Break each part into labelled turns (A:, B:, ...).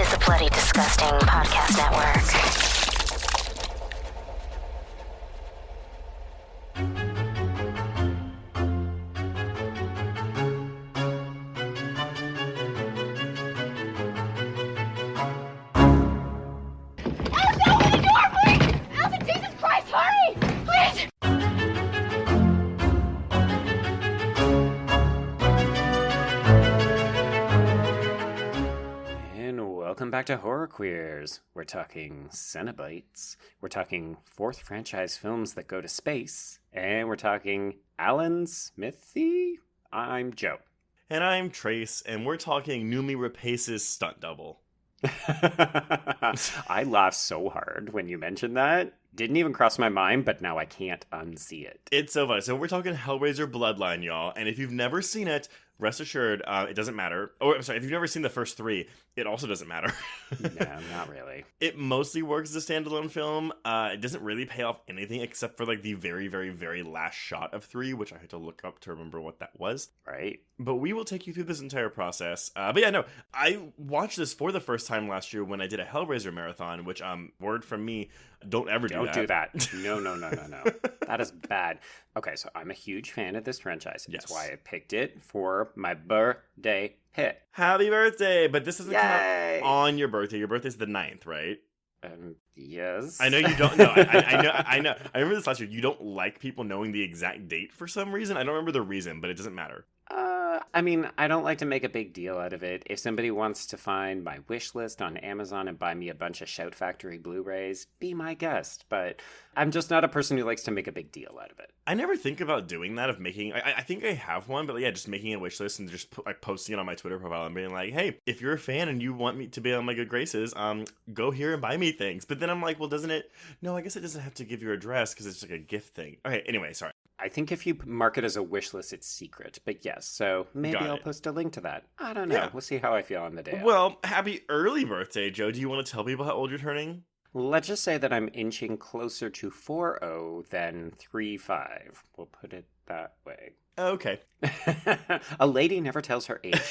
A: is the Bloody Disgusting Podcast Network.
B: Welcome back to Horror Queers. We're talking Cenobites, we're talking fourth franchise films that go to space, and we're talking Alan Smithee. I'm Joe.
C: And I'm Trace, and we're talking Noomi Rapace's stunt double.
B: I laughed so hard when you mentioned that. Didn't even cross my mind, but now I can't unsee it.
C: It's so funny. So we're talking Hellraiser Bloodline, y'all. And if you've never seen it, rest assured, it doesn't matter. Or, I'm sorry, if you've never seen the first three, it also doesn't matter.
B: No, not really.
C: It mostly works as a standalone film. It doesn't really pay off anything except for like the very, very, very last shot of 3, which I had to look up to remember what that was.
B: Right.
C: But we will take you through this entire process. But yeah, no, I watched this for the first time last year when I did a Hellraiser marathon, which, word from me, don't ever do that.
B: Don't do that. No. That is bad. Okay, so I'm a huge fan of this franchise.
C: Yes.
B: That's why I picked it for my birthday hit.
C: Happy birthday! But this doesn't come
B: Yay!
C: out on your birthday. Your birthday's the 9th, right?
B: Yes.
C: I know you don't know. I know. I remember this last year. You don't like people knowing the exact date for some reason. I don't remember the reason, but it doesn't matter.
B: I mean, I don't like to make a big deal out of it. If somebody wants to find my wish list on Amazon and buy me a bunch of Shout Factory Blu-rays, be my guest. But I'm just not a person who likes to make a big deal out of it.
C: I never think about doing that, of making... I think I have one, but yeah, just making a wish list and just posting it on my Twitter profile and being like, hey, if you're a fan and you want me to be on my good graces, go here and buy me things. But then I'm like, well, doesn't it... No, I guess it doesn't have to give your address because it's like a gift thing. Okay, anyway, sorry.
B: I think if you mark it as a wish list, it's secret. But yes, so maybe I'll post a link to that. I don't know. Yeah. We'll see how I feel on the day.
C: Well, happy early birthday, Joe. Do you want to tell people how old you're turning?
B: Let's just say that I'm inching closer to 4-0 than 3-5. We'll put it that way.
C: Okay.
B: A lady never tells her age.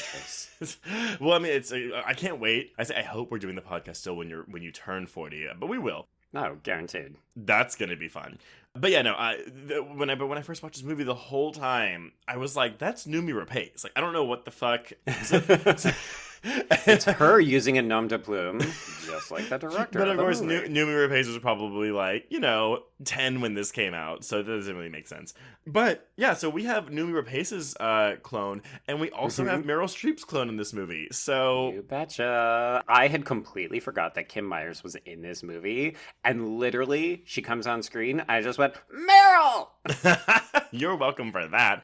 C: Well, I mean, I can't wait. I hope we're doing the podcast still when you turn 40, but we will.
B: No, guaranteed.
C: That's gonna be fun. But yeah, no. When I first watched this movie, the whole time I was like, "That's Noomi Rapace." Like, I don't know what the fuck.
B: It's her using a nom de plume, just like the director.
C: But of course, Noomi Rapace was probably like 10 when this came out, so that doesn't really make sense. But yeah, so we have Noomi Rapace's clone, and we also have Meryl Streep's clone in this movie. So
B: you betcha. I had completely forgot that Kim Myers was in this movie, and literally she comes on screen. I just went, Meryl.
C: You're welcome for that.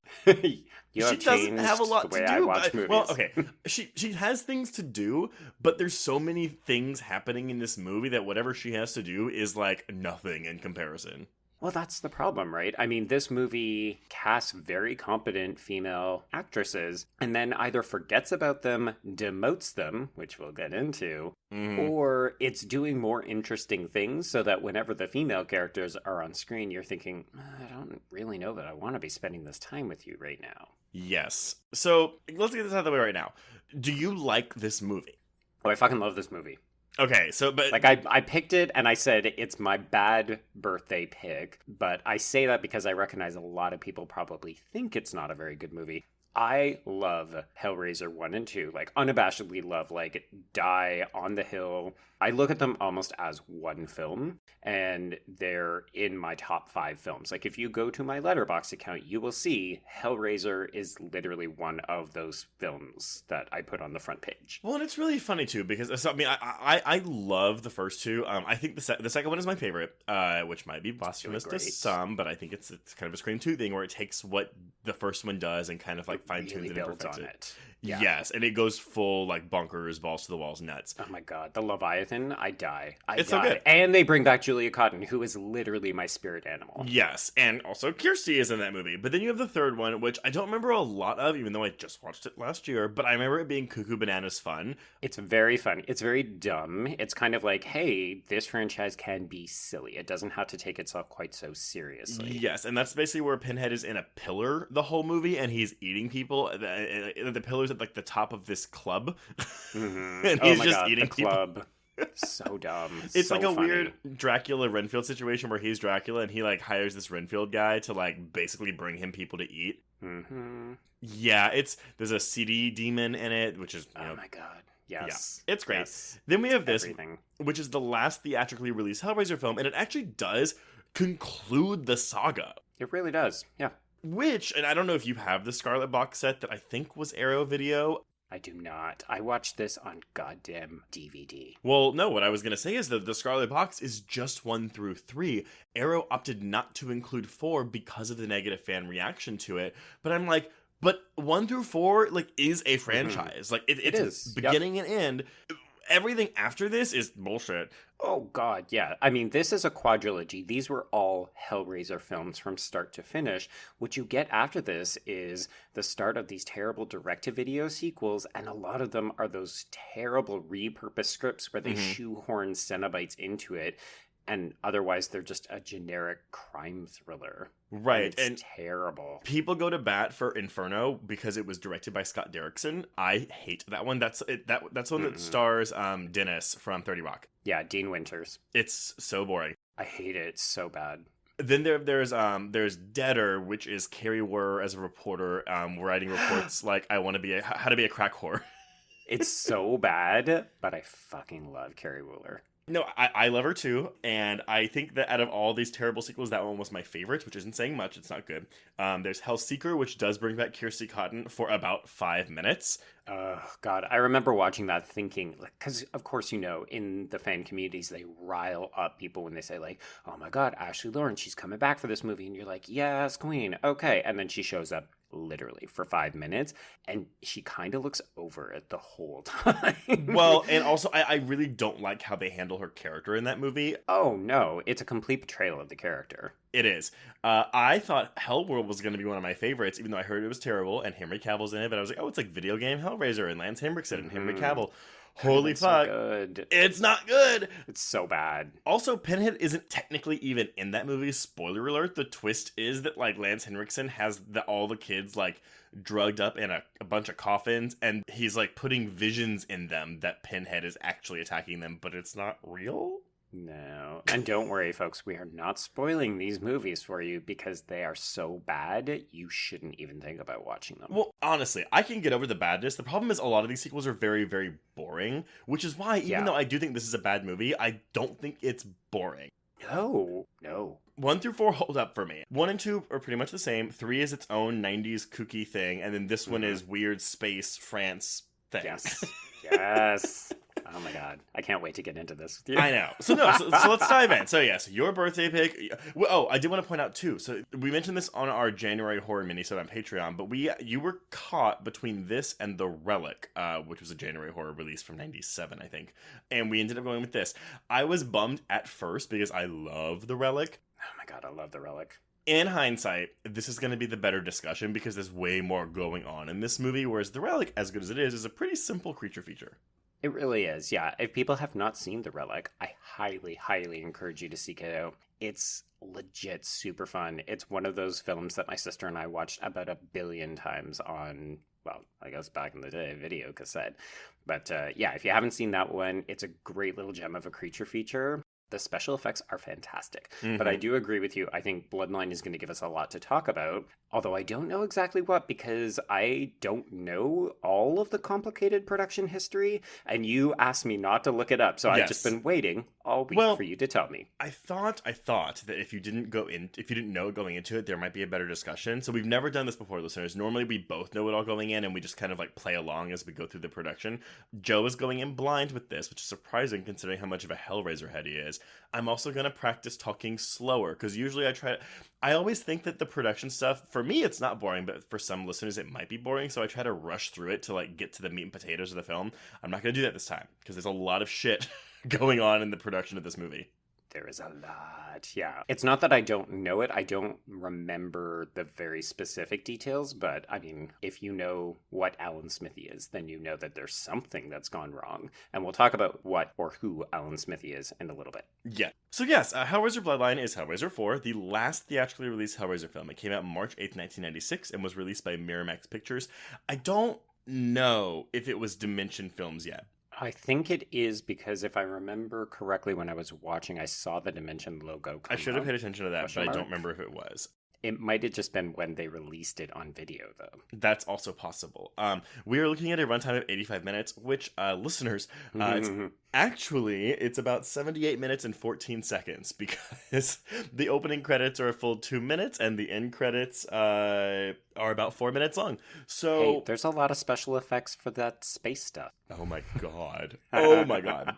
B: She
C: doesn't have a lot to do.
B: I watch movies.
C: Well, okay, she has things to do, but there's so many things happening in this movie that whatever she has to do is like nothing in comparison.
B: Well, that's the problem, right? I mean, this movie casts very competent female actresses and then either forgets about them, demotes them, which we'll get into, or it's doing more interesting things so that whenever the female characters are on screen, you're thinking, I don't really know that I want to be spending this time with you right now.
C: Yes. So let's get this out of the way right now. Do you like this movie?
B: Oh, I fucking love this movie.
C: Okay, so, but...
B: Like, I picked it, and I said it's my bad birthday pick, but I say that because I recognize a lot of people probably think it's not a very good movie. I love Hellraiser 1 and 2, like, unabashedly love, like, Die on the Hill. I look at them almost as one film, and they're in my top 5 films. Like, if you go to my Letterboxd account, you will see Hellraiser is literally one of those films that I put on the front page.
C: Well, and it's really funny, too, because, I mean, I love the first two. I think the second one is my favorite, which might be blasphemous to some, but I think it's kind of a Scream 2 thing where it takes what the first one does and kind of, like, fine-tunes it and perfects it. Yeah. Yes, and it goes full, like, bonkers, balls to the walls, nuts.
B: Oh my god, the Leviathan, I die.
C: It's so good.
B: And they bring back Julia Cotton, who is literally my spirit animal.
C: Yes, and also Kirsty is in that movie. But then you have the third one, which I don't remember a lot of, even though I just watched it last year, but I remember it being cuckoo bananas fun.
B: It's very fun. It's very dumb. It's kind of like, hey, this franchise can be silly. It doesn't have to take itself quite so seriously.
C: Yes, and that's basically where Pinhead is in a pillar the whole movie, and he's eating people. The pillars at like the top of this club,
B: Mm-hmm.
C: and
B: Oh
C: he's
B: my
C: just
B: God,
C: eating
B: the
C: people.
B: club. So dumb.
C: It's
B: so
C: like a
B: funny.
C: weird Dracula Renfield situation where he's Dracula and he like hires this Renfield guy to like basically bring him people to eat.
B: Mm-hmm.
C: Yeah, there's a CD demon in it, which is
B: Oh my God. Yes.
C: yeah, it's great.
B: Yes.
C: Then we have this,
B: Everything.
C: which is the last theatrically released Hellraiser film, and it actually does conclude the saga.
B: It really does. Yeah.
C: Which, and I don't know if you have the Scarlet box set that I think was Arrow Video.
B: I do not. I watched this on goddamn DVD.
C: Well, no, what I was going to say is that the Scarlet Box is just 1 through 3. Arrow opted not to include 4 because of the negative fan reaction to it. But I'm like, but 1 through 4, like, is a franchise. Like, it's
B: is.
C: beginning and end. Everything after this is bullshit.
B: Oh, God, yeah. I mean, this is a quadrilogy. These were all Hellraiser films from start to finish. What you get after this is the start of these terrible direct-to-video sequels, and a lot of them are those terrible repurposed scripts where they shoehorn Cenobites into it, and otherwise they're just a generic crime thriller.
C: Right,
B: and it's terrible.
C: People go to bat for Inferno because it was directed by Scott Derrickson. I hate that one. That's one that stars Dennis from 30 Rock.
B: Yeah, Dean Winters.
C: It's so boring.
B: I hate it. It's so bad.
C: Then there's Deader, which is Carrie Wurr as a reporter, writing reports like how to be a crack whore.
B: It's so bad, but I fucking love Carrie Wheeler.
C: No, I love her too, and I think that out of all these terrible sequels, that one was my favorite, which isn't saying much. It's not good. There's Hellseeker, which does bring back Kirsty Cotton for about 5 minutes.
B: Oh, God. I remember watching that thinking, like, because, of course, you know, in the fan communities, they rile up people when they say, like, oh, my God, Ashley Lawrence, she's coming back for this movie. And you're like, yes, queen. Okay. And then she shows up literally for 5 minutes, and she kind of looks over it the whole time.
C: Well, and also, I really don't like how they handle her character in that movie.
B: Oh, no. It's a complete betrayal of the character.
C: It is. I thought Hellworld was going to be one of my favorites, even though I heard it was terrible, and Henry Cavill's in it, but I was like, oh, it's like video game Hellraiser, and Lance Henriksen and Henry Cavill. Holy fuck.
B: So good.
C: It's not good.
B: It's so bad.
C: Also, Pinhead isn't technically even in that movie. Spoiler alert. The twist is that, like, Lance Henriksen has all the kids, like, drugged up in a bunch of coffins, and he's, like, putting visions in them that Pinhead is actually attacking them, but it's not real?
B: No. And don't worry, folks, we are not spoiling these movies for you because they are so bad, you shouldn't even think about watching them.
C: Well, honestly, I can get over the badness. The problem is a lot of these sequels are very, very boring, which is why, even though I do think this is a bad movie, I don't think it's boring.
B: No.
C: 1 through 4 hold up for me. 1 and 2 are pretty much the same. 3 is its own 90s kooky thing, and then this one is weird space France thing.
B: Yes. Yes. Oh my God. I can't wait to get into this with you.
C: I know. So let's dive in. So yes, your birthday pick. Oh, I did want to point out too. So we mentioned this on our January horror minisode on Patreon, but you were caught between this and The Relic, which was a January horror release from '97, I think. And we ended up going with this. I was bummed at first because I love The Relic.
B: Oh my God, I love The Relic.
C: In hindsight, this is going to be the better discussion because there's way more going on in this movie, whereas The Relic, as good as it is a pretty simple creature feature.
B: It really is, yeah. If people have not seen The Relic, I highly, highly encourage you to seek it out. It's legit super fun. It's one of those films that my sister and I watched about 1 billion times on, well, I guess back in the day, video cassette. But yeah, if you haven't seen that one, it's a great little gem of a creature feature. The special effects are fantastic. But I do agree with you. I think Bloodline is going to give us a lot to talk about. Although I don't know exactly what, because I don't know all of the complicated production history. And you asked me not to look it up. So I've just been waiting all week for you to tell me.
C: I thought that if you didn't know going into it, there might be a better discussion. So we've never done this before, listeners. Normally we both know it all going in and we just kind of like play along as we go through the production. Joe is going in blind with this, which is surprising considering how much of a Hellraiser head he is. I'm also going to practice talking slower because usually I always think that the production stuff, for me, it's not boring, but for some listeners, it might be boring. So I try to rush through it to like get to the meat and potatoes of the film. I'm not going to do that this time because there's a lot of shit going on in the production of this movie.
B: There is a lot, yeah. It's not that I don't know it. I don't remember the very specific details, but I mean, if you know what Alan Smithee is, then you know that there's something that's gone wrong. And we'll talk about what or who Alan Smithee is in a little bit.
C: Yeah. So yes, Hellraiser Bloodline is Hellraiser 4, the last theatrically released Hellraiser film. It came out March 8th, 1996, and was released by Miramax Pictures. I don't know if it was Dimension Films yet.
B: I think it is because if I remember correctly, when I was watching, I saw the Dimension logo come
C: I should have
B: up.
C: paid attention to that, but I don't remember if it was.
B: It might have just been when they released it on video, though.
C: That's also possible. We are looking at a runtime of 85 minutes, which, listeners, it's about 78 minutes and 14 seconds, because the opening credits are a full 2 minutes, and the end credits are about 4 minutes long. So
B: hey, there's a lot of special effects for that space stuff.
C: Oh my god. Oh my god.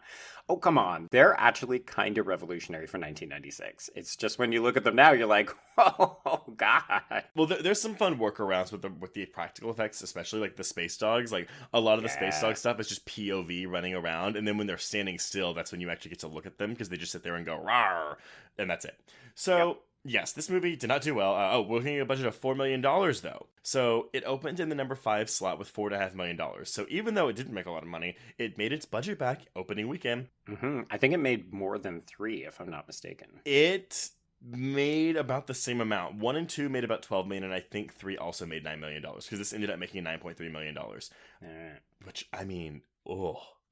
B: Oh, come on. They're actually kind of revolutionary for 1996. It's just when you look at them now, you're like, oh, God.
C: Well, there's some fun workarounds with the practical effects, especially like the space dogs. Like a lot of the space dog stuff is just POV running around. And then when they're standing still, that's when you actually get to look at them, because they just sit there and go, rawr, and that's it. So... Yes, this movie did not do well. We're looking at a budget of $4 million, though. So it opened in the number 5 slot with $4.5 million. So even though it didn't make a lot of money, it made its budget back opening weekend.
B: Mm-hmm. I think it made more than 3, if I'm not mistaken.
C: It made about the same amount. 1 and 2 made about $12 million, and I think 3 also made $9 million, because this ended up making $9.3 million. Which, I mean,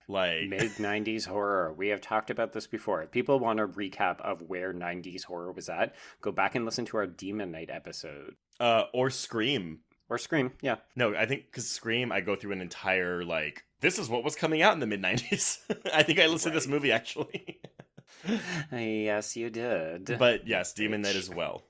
C: like
B: mid-90s horror. We have talked about this before. If people want a recap of where 90s horror was at, go back and listen to our Demon Night episode.
C: Or Scream.
B: Or Scream, yeah.
C: No, I think because Scream, I go through an entire, like, this is what was coming out in the mid-90s. I think I listened to this movie, actually.
B: Yes, you did.
C: But yes, Demon Night as well.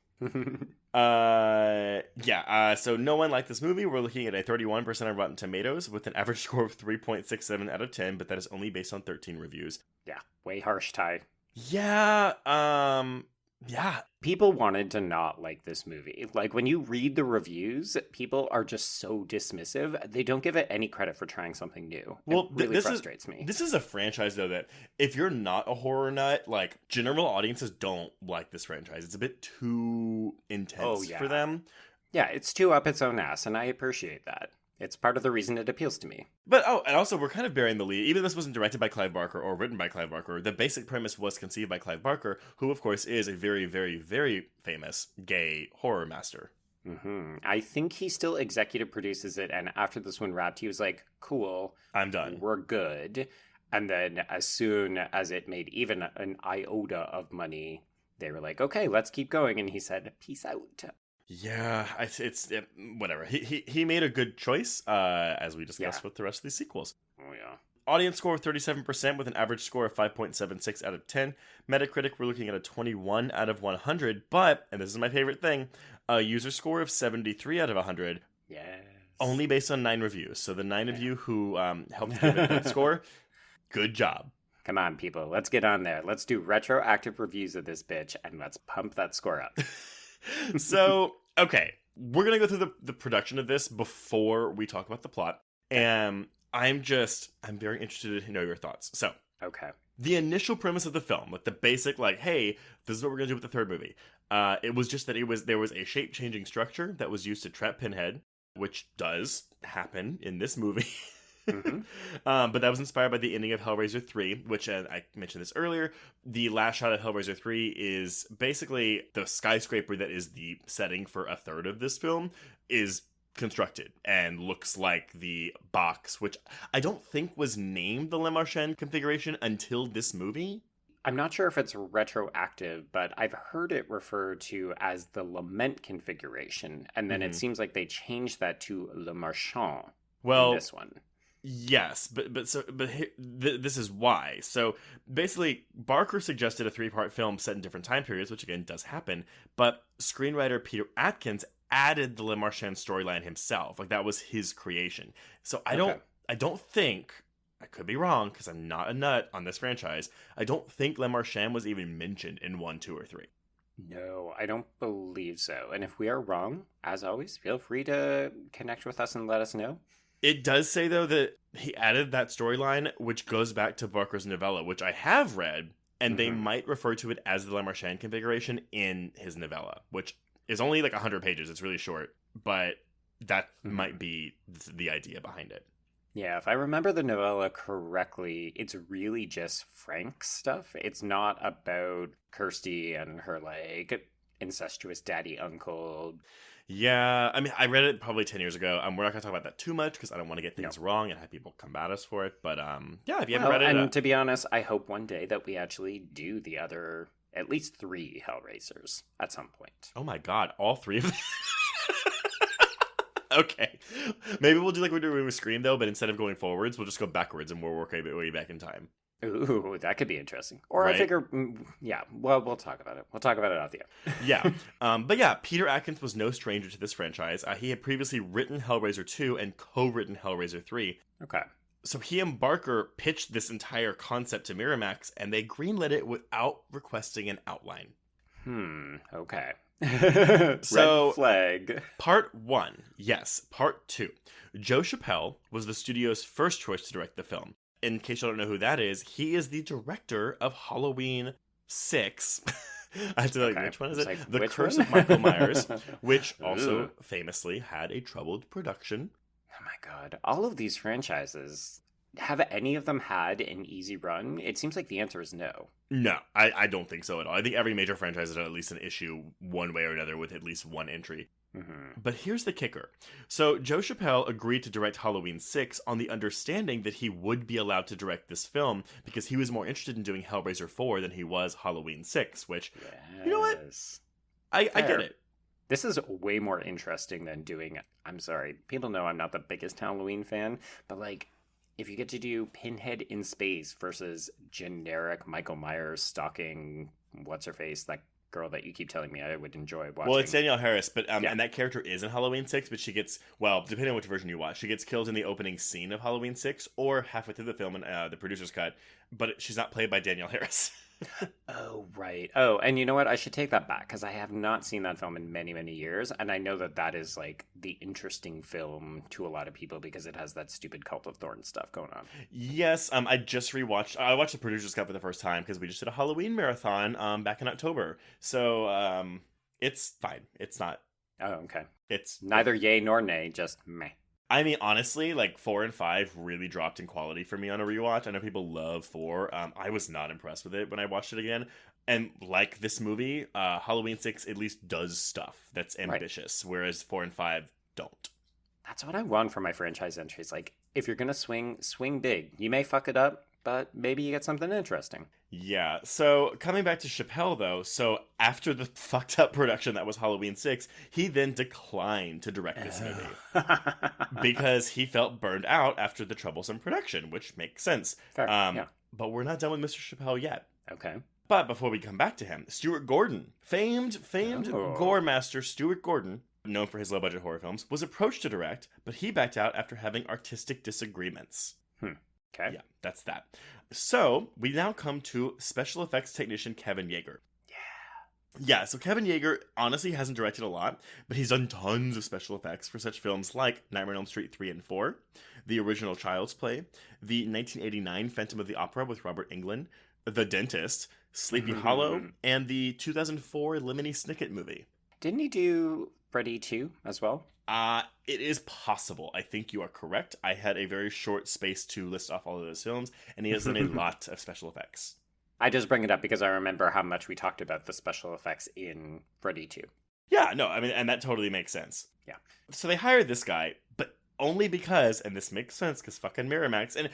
C: So no one liked this movie. We're looking at a 31% on Rotten Tomatoes with an average score of 3.67 out of 10, but that is only based on 13 reviews.
B: Yeah, way harsh, Ty.
C: Yeah,
B: People wanted to not like this movie. Like, when you read the reviews, people are just so dismissive. They don't give it any credit for trying something new. Well, it really frustrates me.
C: This is a franchise, though, that if you're not a horror nut, like, general audiences don't like this franchise. It's a bit too intense for them.
B: Yeah, it's too up its own ass, and I appreciate that. It's part of the reason it appeals to me.
C: But, and also, we're kind of bearing the lead. Even though this wasn't directed by Clive Barker or written by Clive Barker, the basic premise was conceived by Clive Barker, who, of course, is a very, very, very famous gay horror master.
B: Mm-hmm. I think he still executive produces it, and after this one wrapped, he was like, cool.
C: I'm done.
B: We're good. And then as soon as it made even an iota of money, they were like, okay, let's keep going. And he said, peace out.
C: Yeah, it's whatever. He made a good choice, as we discussed with the rest of these sequels.
B: Oh, yeah.
C: Audience score of 37% with an average score of 5.76 out of 10. Metacritic, we're looking at a 21 out of 100, but, and this is my favorite thing, a user score of 73 out of 100.
B: Yes.
C: Only based on 9 reviews. So the 9 of you who helped give it a good score, good job.
B: Come on, people. Let's get on there. Let's do retroactive reviews of this bitch, and let's pump that score up.
C: So, okay, we're going to go through the production of this before we talk about the plot. And I'm very interested to know your thoughts. So,
B: okay.
C: The initial premise of the film, with the basic, like, hey, this is what we're going to do with the third movie. It was just that there was a shape-changing structure that was used to trap Pinhead, which does happen in this movie. Mm-hmm. But that was inspired by the ending of Hellraiser 3, which I mentioned this earlier. The last shot of Hellraiser 3 is basically the skyscraper that is the setting for a third of this film is constructed and looks like the box, which I don't think was named the Le Marchand configuration until this movie.
B: I'm not sure if it's retroactive, but I've heard it referred to as the Lament configuration, and then it seems like they changed that to Le Marchand in this one.
C: Yes, but this is why. So basically, Barker suggested a 3-part film set in different time periods, which again does happen. But screenwriter Peter Atkins added the Le Marchand storyline himself. Like, that was his creation. So I don't think, I could be wrong because I'm not a nut on this franchise, I don't think Le Marchand was even mentioned in 1, 2, or 3.
B: No, I don't believe so. And if we are wrong, as always, feel free to connect with us and let us know.
C: It does say, though, that he added that storyline, which goes back to Barker's novella, which I have read, and they might refer to it as the Le Marchand configuration in his novella, which is only like 100 pages. It's really short, but that might be the idea behind it.
B: Yeah, if I remember the novella correctly, it's really just Frank's stuff. It's not about Kirsty and her, like, incestuous daddy uncle.
C: Yeah, I mean, I read it probably 10 years ago. We're not going to talk about that too much because I don't want to get things wrong and have people combat us for it. But yeah, if you haven't read it...
B: And to be honest, I hope one day that we actually do the other, at least 3 Hellraisers at some point.
C: Oh my god, all 3 of them? Okay. Maybe we'll do like we do with Scream, though, but instead of going forwards, we'll just go backwards and we'll work our way back in time.
B: Ooh, that could be interesting. Or
C: right?
B: I figure, well, we'll talk about it. We'll talk about it off the air.
C: Yeah. But yeah, Peter Atkins was no stranger to this franchise. He had previously written Hellraiser 2 and co-written Hellraiser 3.
B: Okay. So
C: he and Barker pitched this entire concept to Miramax, and they greenlit it without requesting an outline.
B: Okay.
C: So,
B: red flag.
C: Part 1. Yes. Part 2. Joe Chappelle was the studio's first choice to direct the film. In case you don't know who that is, he is the director of Halloween 6. I have to which one is it?
B: Like,
C: The Curse of Michael Myers, which also famously had a troubled production.
B: Oh my god. All of these franchises, have any of them had an easy run? It seems like the answer is no.
C: No, I don't think so at all. I think every major franchise has had at least an issue one way or another with at least one entry. But here's the kicker. So Joe Chappelle agreed to direct Halloween 6 on the understanding that he would be allowed to direct this film because he was more interested in doing Hellraiser 4 than he was Halloween 6, which, you know what? I get it.
B: This is way more interesting than doing, I'm sorry, people know I'm not the biggest Halloween fan, but like, if you get to do Pinhead in space versus generic Michael Myers stalking what's-her-face, that girl that you keep telling me I would enjoy watching.
C: Well, it's Danielle Harris, but and that character is in Halloween 6, but she gets, well, depending on which version you watch, she gets killed in the opening scene of Halloween 6 or halfway through the film in the producer's cut, but she's not played by Danielle Harris.
B: Oh, right. Oh, and you know what? I should take that back because I have not seen that film in many, many years. And I know that that is like the interesting film to a lot of people because it has that stupid Cult of Thorns stuff going on.
C: Yes. I watched the producer's cut for the first time because we just did a Halloween marathon back in October. So it's fine. It's not.
B: Oh, okay.
C: It's
B: neither yay nor nay, just meh.
C: I mean, honestly, like 4 and 5 really dropped in quality for me on a rewatch. I know people love 4. I was not impressed with it when I watched it again. And like this movie, Halloween 6 at least does stuff that's ambitious, whereas 4 and 5 don't.
B: That's what I want for my franchise entries. Like, if you're gonna swing big. You may fuck it up, but maybe you get something interesting.
C: Yeah, so coming back to Chappelle, though, so after the fucked up production that was Halloween 6, he then declined to direct this movie. Because he felt burned out after the troublesome production, which makes sense.
B: Fair, yeah.
C: But we're not done with Mr. Chappelle yet.
B: Okay.
C: But before we come back to him, Stuart Gordon, famed gore master Stuart Gordon, known for his low-budget horror films, was approached to direct, but he backed out after having artistic disagreements.
B: Okay.
C: Yeah, that's that. So, we now come to special effects technician Kevin Yagher. Yeah, so Kevin Yagher honestly hasn't directed a lot, but he's done tons of special effects for such films like Nightmare on Elm Street 3 and 4, the original Child's Play, the 1989 Phantom of the Opera with Robert Englund, The Dentist, Sleepy Hollow, and the 2004 Lemony Snicket movie. Didn't
B: he do Freddy 2 as well?
C: It is possible. I think you are correct. I had a very short space to list off all of those films, and he has done a lot of special effects.
B: I just bring it up because I remember how much we talked about the special effects in Freddy 2.
C: Yeah, no, I mean, and that totally makes sense.
B: Yeah.
C: So they hired this guy, but only because, and this makes sense because fucking Miramax, and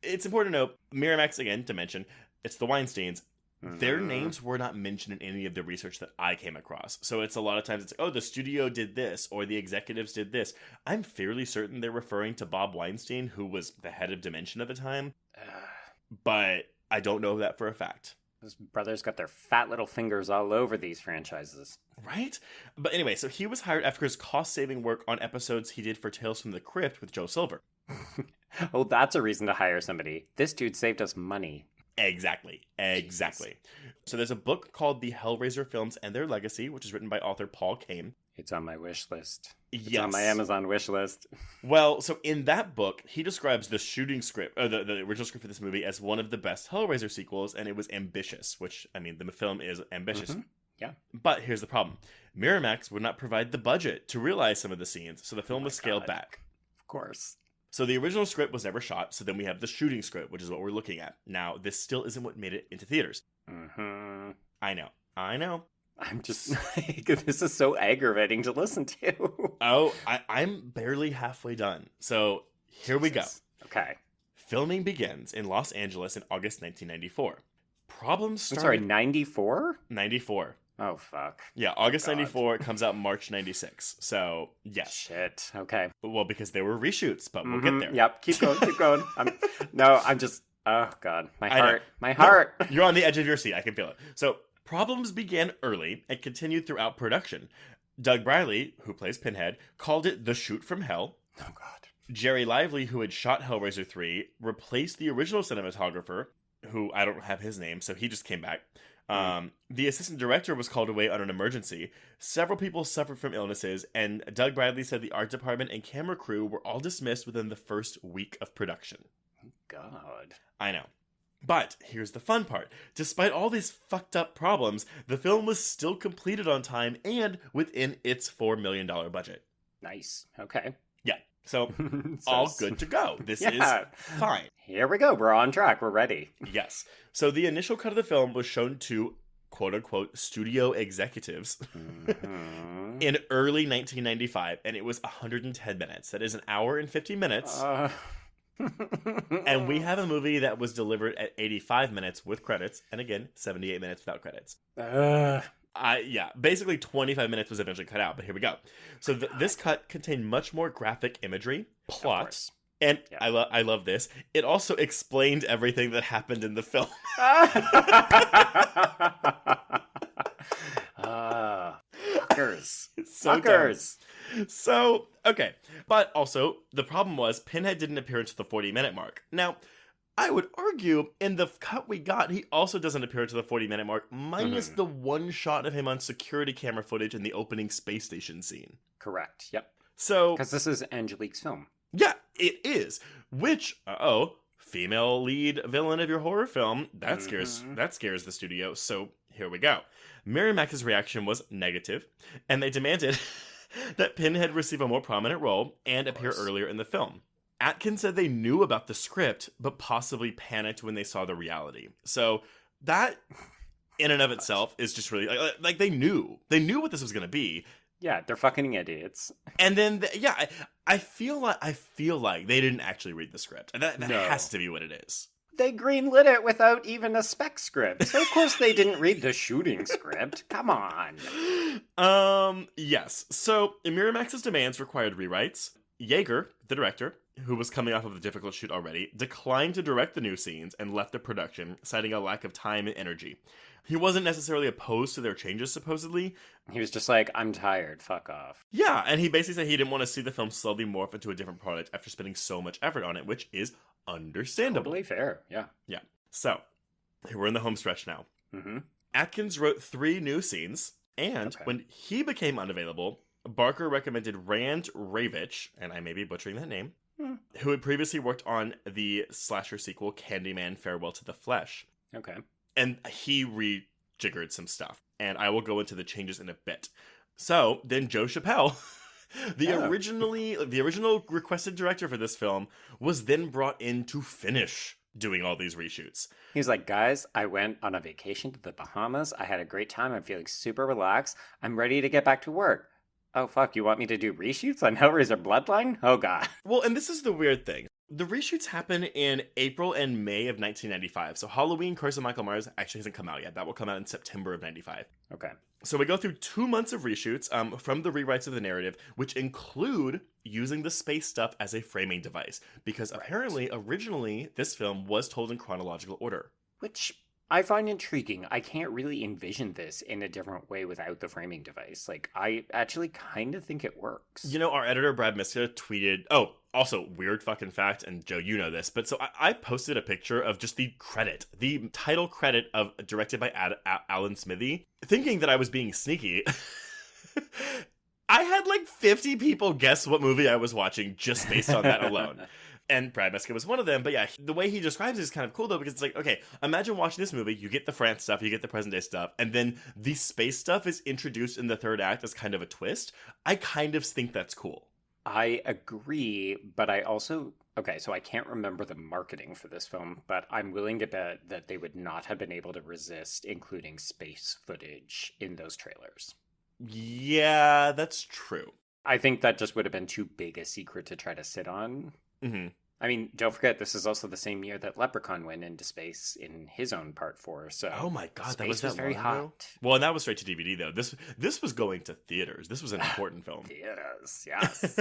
C: it's important to note, Miramax, again, to mention, it's the Weinsteins. Their names were not mentioned in any of the research that I came across. So it's a lot of times it's like, oh, the studio did this or the executives did this. I'm fairly certain they're referring to Bob Weinstein, who was the head of Dimension at the time. But I don't know that for a fact.
B: Those brothers got their fat little fingers all over these franchises.
C: Right? But anyway, so he was hired after his cost-saving work on episodes he did for Tales from the Crypt with Joe Silver.
B: Oh, that's a reason to hire somebody. This dude saved us money.
C: Exactly.
B: Jesus.
C: So there's a book called The Hellraiser Films and Their Legacy, which is written by author Paul Kane.
B: It's on my wish list. It's
C: Yes.
B: on my Amazon wish list.
C: Well, so in that book, he describes the shooting script, or the original script for this movie, as one of the best Hellraiser sequels, and it was ambitious, which, I mean, the film is ambitious.
B: Mm-hmm. Yeah.
C: But here's the problem. Miramax would not provide the budget to realize some of the scenes, so the film was scaled back.
B: Of course.
C: So the original script was never shot, so then we have the shooting script, which is what we're looking at. Now, this still isn't what made it into theaters.
B: Mm-hmm.
C: I know.
B: I'm just like, this is so aggravating to listen to.
C: Oh, I'm barely halfway done. So here we go.
B: Okay.
C: Filming begins in Los Angeles in August 1994. Problems started...
B: I'm sorry, 94?
C: 94.
B: Oh, fuck.
C: Yeah, August 94. It comes out March 96. So, yes.
B: Shit. Okay.
C: Well, because there were reshoots, but we'll get there.
B: Yep. Keep going. I'm just... Oh, God. My heart.
C: No, you're on the edge of your seat. I can feel it. So, problems began early and continued throughout production. Doug Bradley, who plays Pinhead, called it the shoot from hell.
B: Oh, God.
C: Jerry Lively, who had shot Hellraiser 3, replaced the original cinematographer, who I don't have his name, so he just came back. The assistant director was called away on an emergency. Several people suffered from illnesses, and Doug Bradley said the art department and camera crew were all dismissed within the first week of production.
B: God.
C: I know. But here's the fun part. Despite all these fucked up problems, the film was still completed on time and within its $4 million budget.
B: Nice. Okay.
C: Yeah. So all good to go. This is fine.
B: Here we go. We're on track. We're ready.
C: Yes. So the initial cut of the film was shown to quote-unquote studio executives in early 1995, and it was 110 minutes. That is an hour and 50 minutes. And we have a movie that was delivered at 85 minutes with credits, and again, 78 minutes without credits. Basically 25 minutes was eventually cut out, but here we go. So this cut contained much more graphic imagery, plot, and I love this. It also explained everything that happened in the film. Fuckers. So, okay. But also, the problem was Pinhead didn't appear until the 40-minute mark. Now, I would argue in the cut we got, he also doesn't appear until the 40-minute mark, minus the one shot of him on security camera footage in the opening space station scene.
B: Correct. Yep.
C: So,
B: because this is Angelique's film.
C: Yeah, it is. Which, female lead villain of your horror film, that scares the studio. So here we go. Miramax's reaction was negative, and they demanded that Pinhead receive a more prominent role and appear earlier in the film. Atkins said they knew about the script, but possibly panicked when they saw the reality. So that, in and of itself, is just really like they knew what this was going to be.
B: Yeah, they're fucking idiots.
C: And then, I feel like they didn't actually read the script. That has to be what it is.
B: They greenlit it without even a spec script. So, of course, they didn't read the shooting script. Come on.
C: Yes. So, Miramax's demands required rewrites. Yagher, the director, who was coming off of a difficult shoot already, declined to direct the new scenes and left the production, citing a lack of time and energy. He wasn't necessarily opposed to their changes, supposedly.
B: He was just like, I'm tired, fuck off.
C: Yeah, and he basically said he didn't want to see the film slowly morph into a different product after spending so much effort on it, which is understandable.
B: Totally fair, yeah.
C: Yeah. So, we're in the home stretch now. Atkins wrote 3 new scenes, and when he became unavailable, Barker recommended Rand Ravitch, and I may be butchering that name, who had previously worked on the slasher sequel Candyman Farewell to the Flesh.
B: Okay.
C: And he rejiggered some stuff, and I will go into the changes in a bit. So, then Joe Chappelle, the original requested director for this film, was then brought in to finish doing all these reshoots.
B: He's like, guys, I went on a vacation to the Bahamas. I had a great time. I'm feeling super relaxed. I'm ready to get back to work. Oh, fuck, you want me to do reshoots on Hellraiser Bloodline? Oh, God.
C: Well, and this is the weird thing. The reshoots happen in April and May of 1995. So Halloween, Curse of Michael Myers actually hasn't come out yet. That will come out in September of 95.
B: Okay.
C: So we go through 2 months of reshoots from the rewrites of the narrative, which include using the space stuff as a framing device. Because apparently, originally, this film was told in chronological order.
B: Which I find intriguing. I can't really envision this in a different way without the framing device. Like, I actually kind of think it works.
C: You know, our editor, Brad Miska, tweeted... Oh, also, weird fucking fact, and Joe, you know this, but so I posted a picture of just the title credit of directed by Alan Smithee, thinking that I was being sneaky. I had like 50 people guess what movie I was watching just based on that alone. And Brad Meskin was one of them. But yeah, the way he describes it is kind of cool, though, because it's like, okay, imagine watching this movie. You get the France stuff, you get the present day stuff, and then the space stuff is introduced in the third act as kind of a twist. I kind of think that's cool.
B: I agree, but I also... Okay, so I can't remember the marketing for this film, but I'm willing to bet that they would not have been able to resist including space footage in those trailers.
C: Yeah, that's true.
B: I think that just would have been too big a secret to try to sit on.
C: Mm-hmm.
B: I mean, don't forget, this is also the same year that Leprechaun went into space in his own Part 4, so...
C: Oh my god, that was
B: very hot.
C: Well, and that was straight to DVD, though. This was going to theaters. This was an important film.
B: Theaters, yes.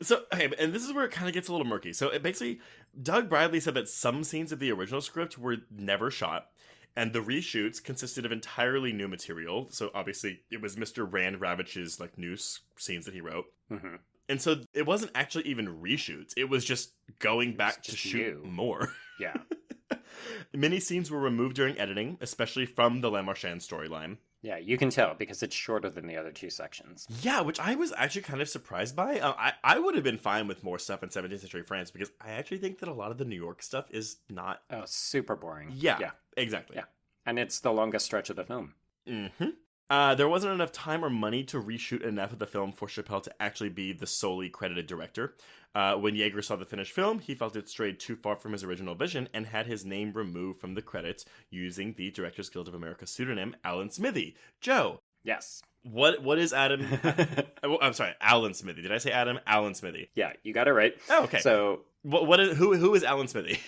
C: So, okay, and this is where it kind of gets a little murky. So, it basically, Doug Bradley said that some scenes of the original script were never shot, and the reshoots consisted of entirely new material. So, obviously, it was Mr. Rand Ravage's, like, new scenes that he wrote.
B: Mm-hmm.
C: And so it wasn't actually even reshoots. It was just going back to shoot more.
B: Yeah.
C: Many scenes were removed during editing, especially from the Le Marchand storyline.
B: Yeah, you can tell because it's shorter than the other two sections.
C: Yeah, which I was actually kind of surprised by. I would have been fine with more stuff in 17th century France because I actually think that a lot of the New York stuff is not...
B: Oh, super boring.
C: Yeah, exactly.
B: Yeah, and it's the longest stretch of the film.
C: Mm-hmm. There wasn't enough time or money to reshoot enough of the film for Chappelle to actually be the solely credited director. When Yagher saw the finished film, he felt it strayed too far from his original vision and had his name removed from the credits using the Directors Guild of America pseudonym Alan Smithee. Joe.
B: Yes.
C: What is Adam? I'm sorry, Alan Smithee. Did I say Adam? Alan Smithee.
B: Yeah, you got it right.
C: Oh, okay.
B: So
C: who is Alan Smithee?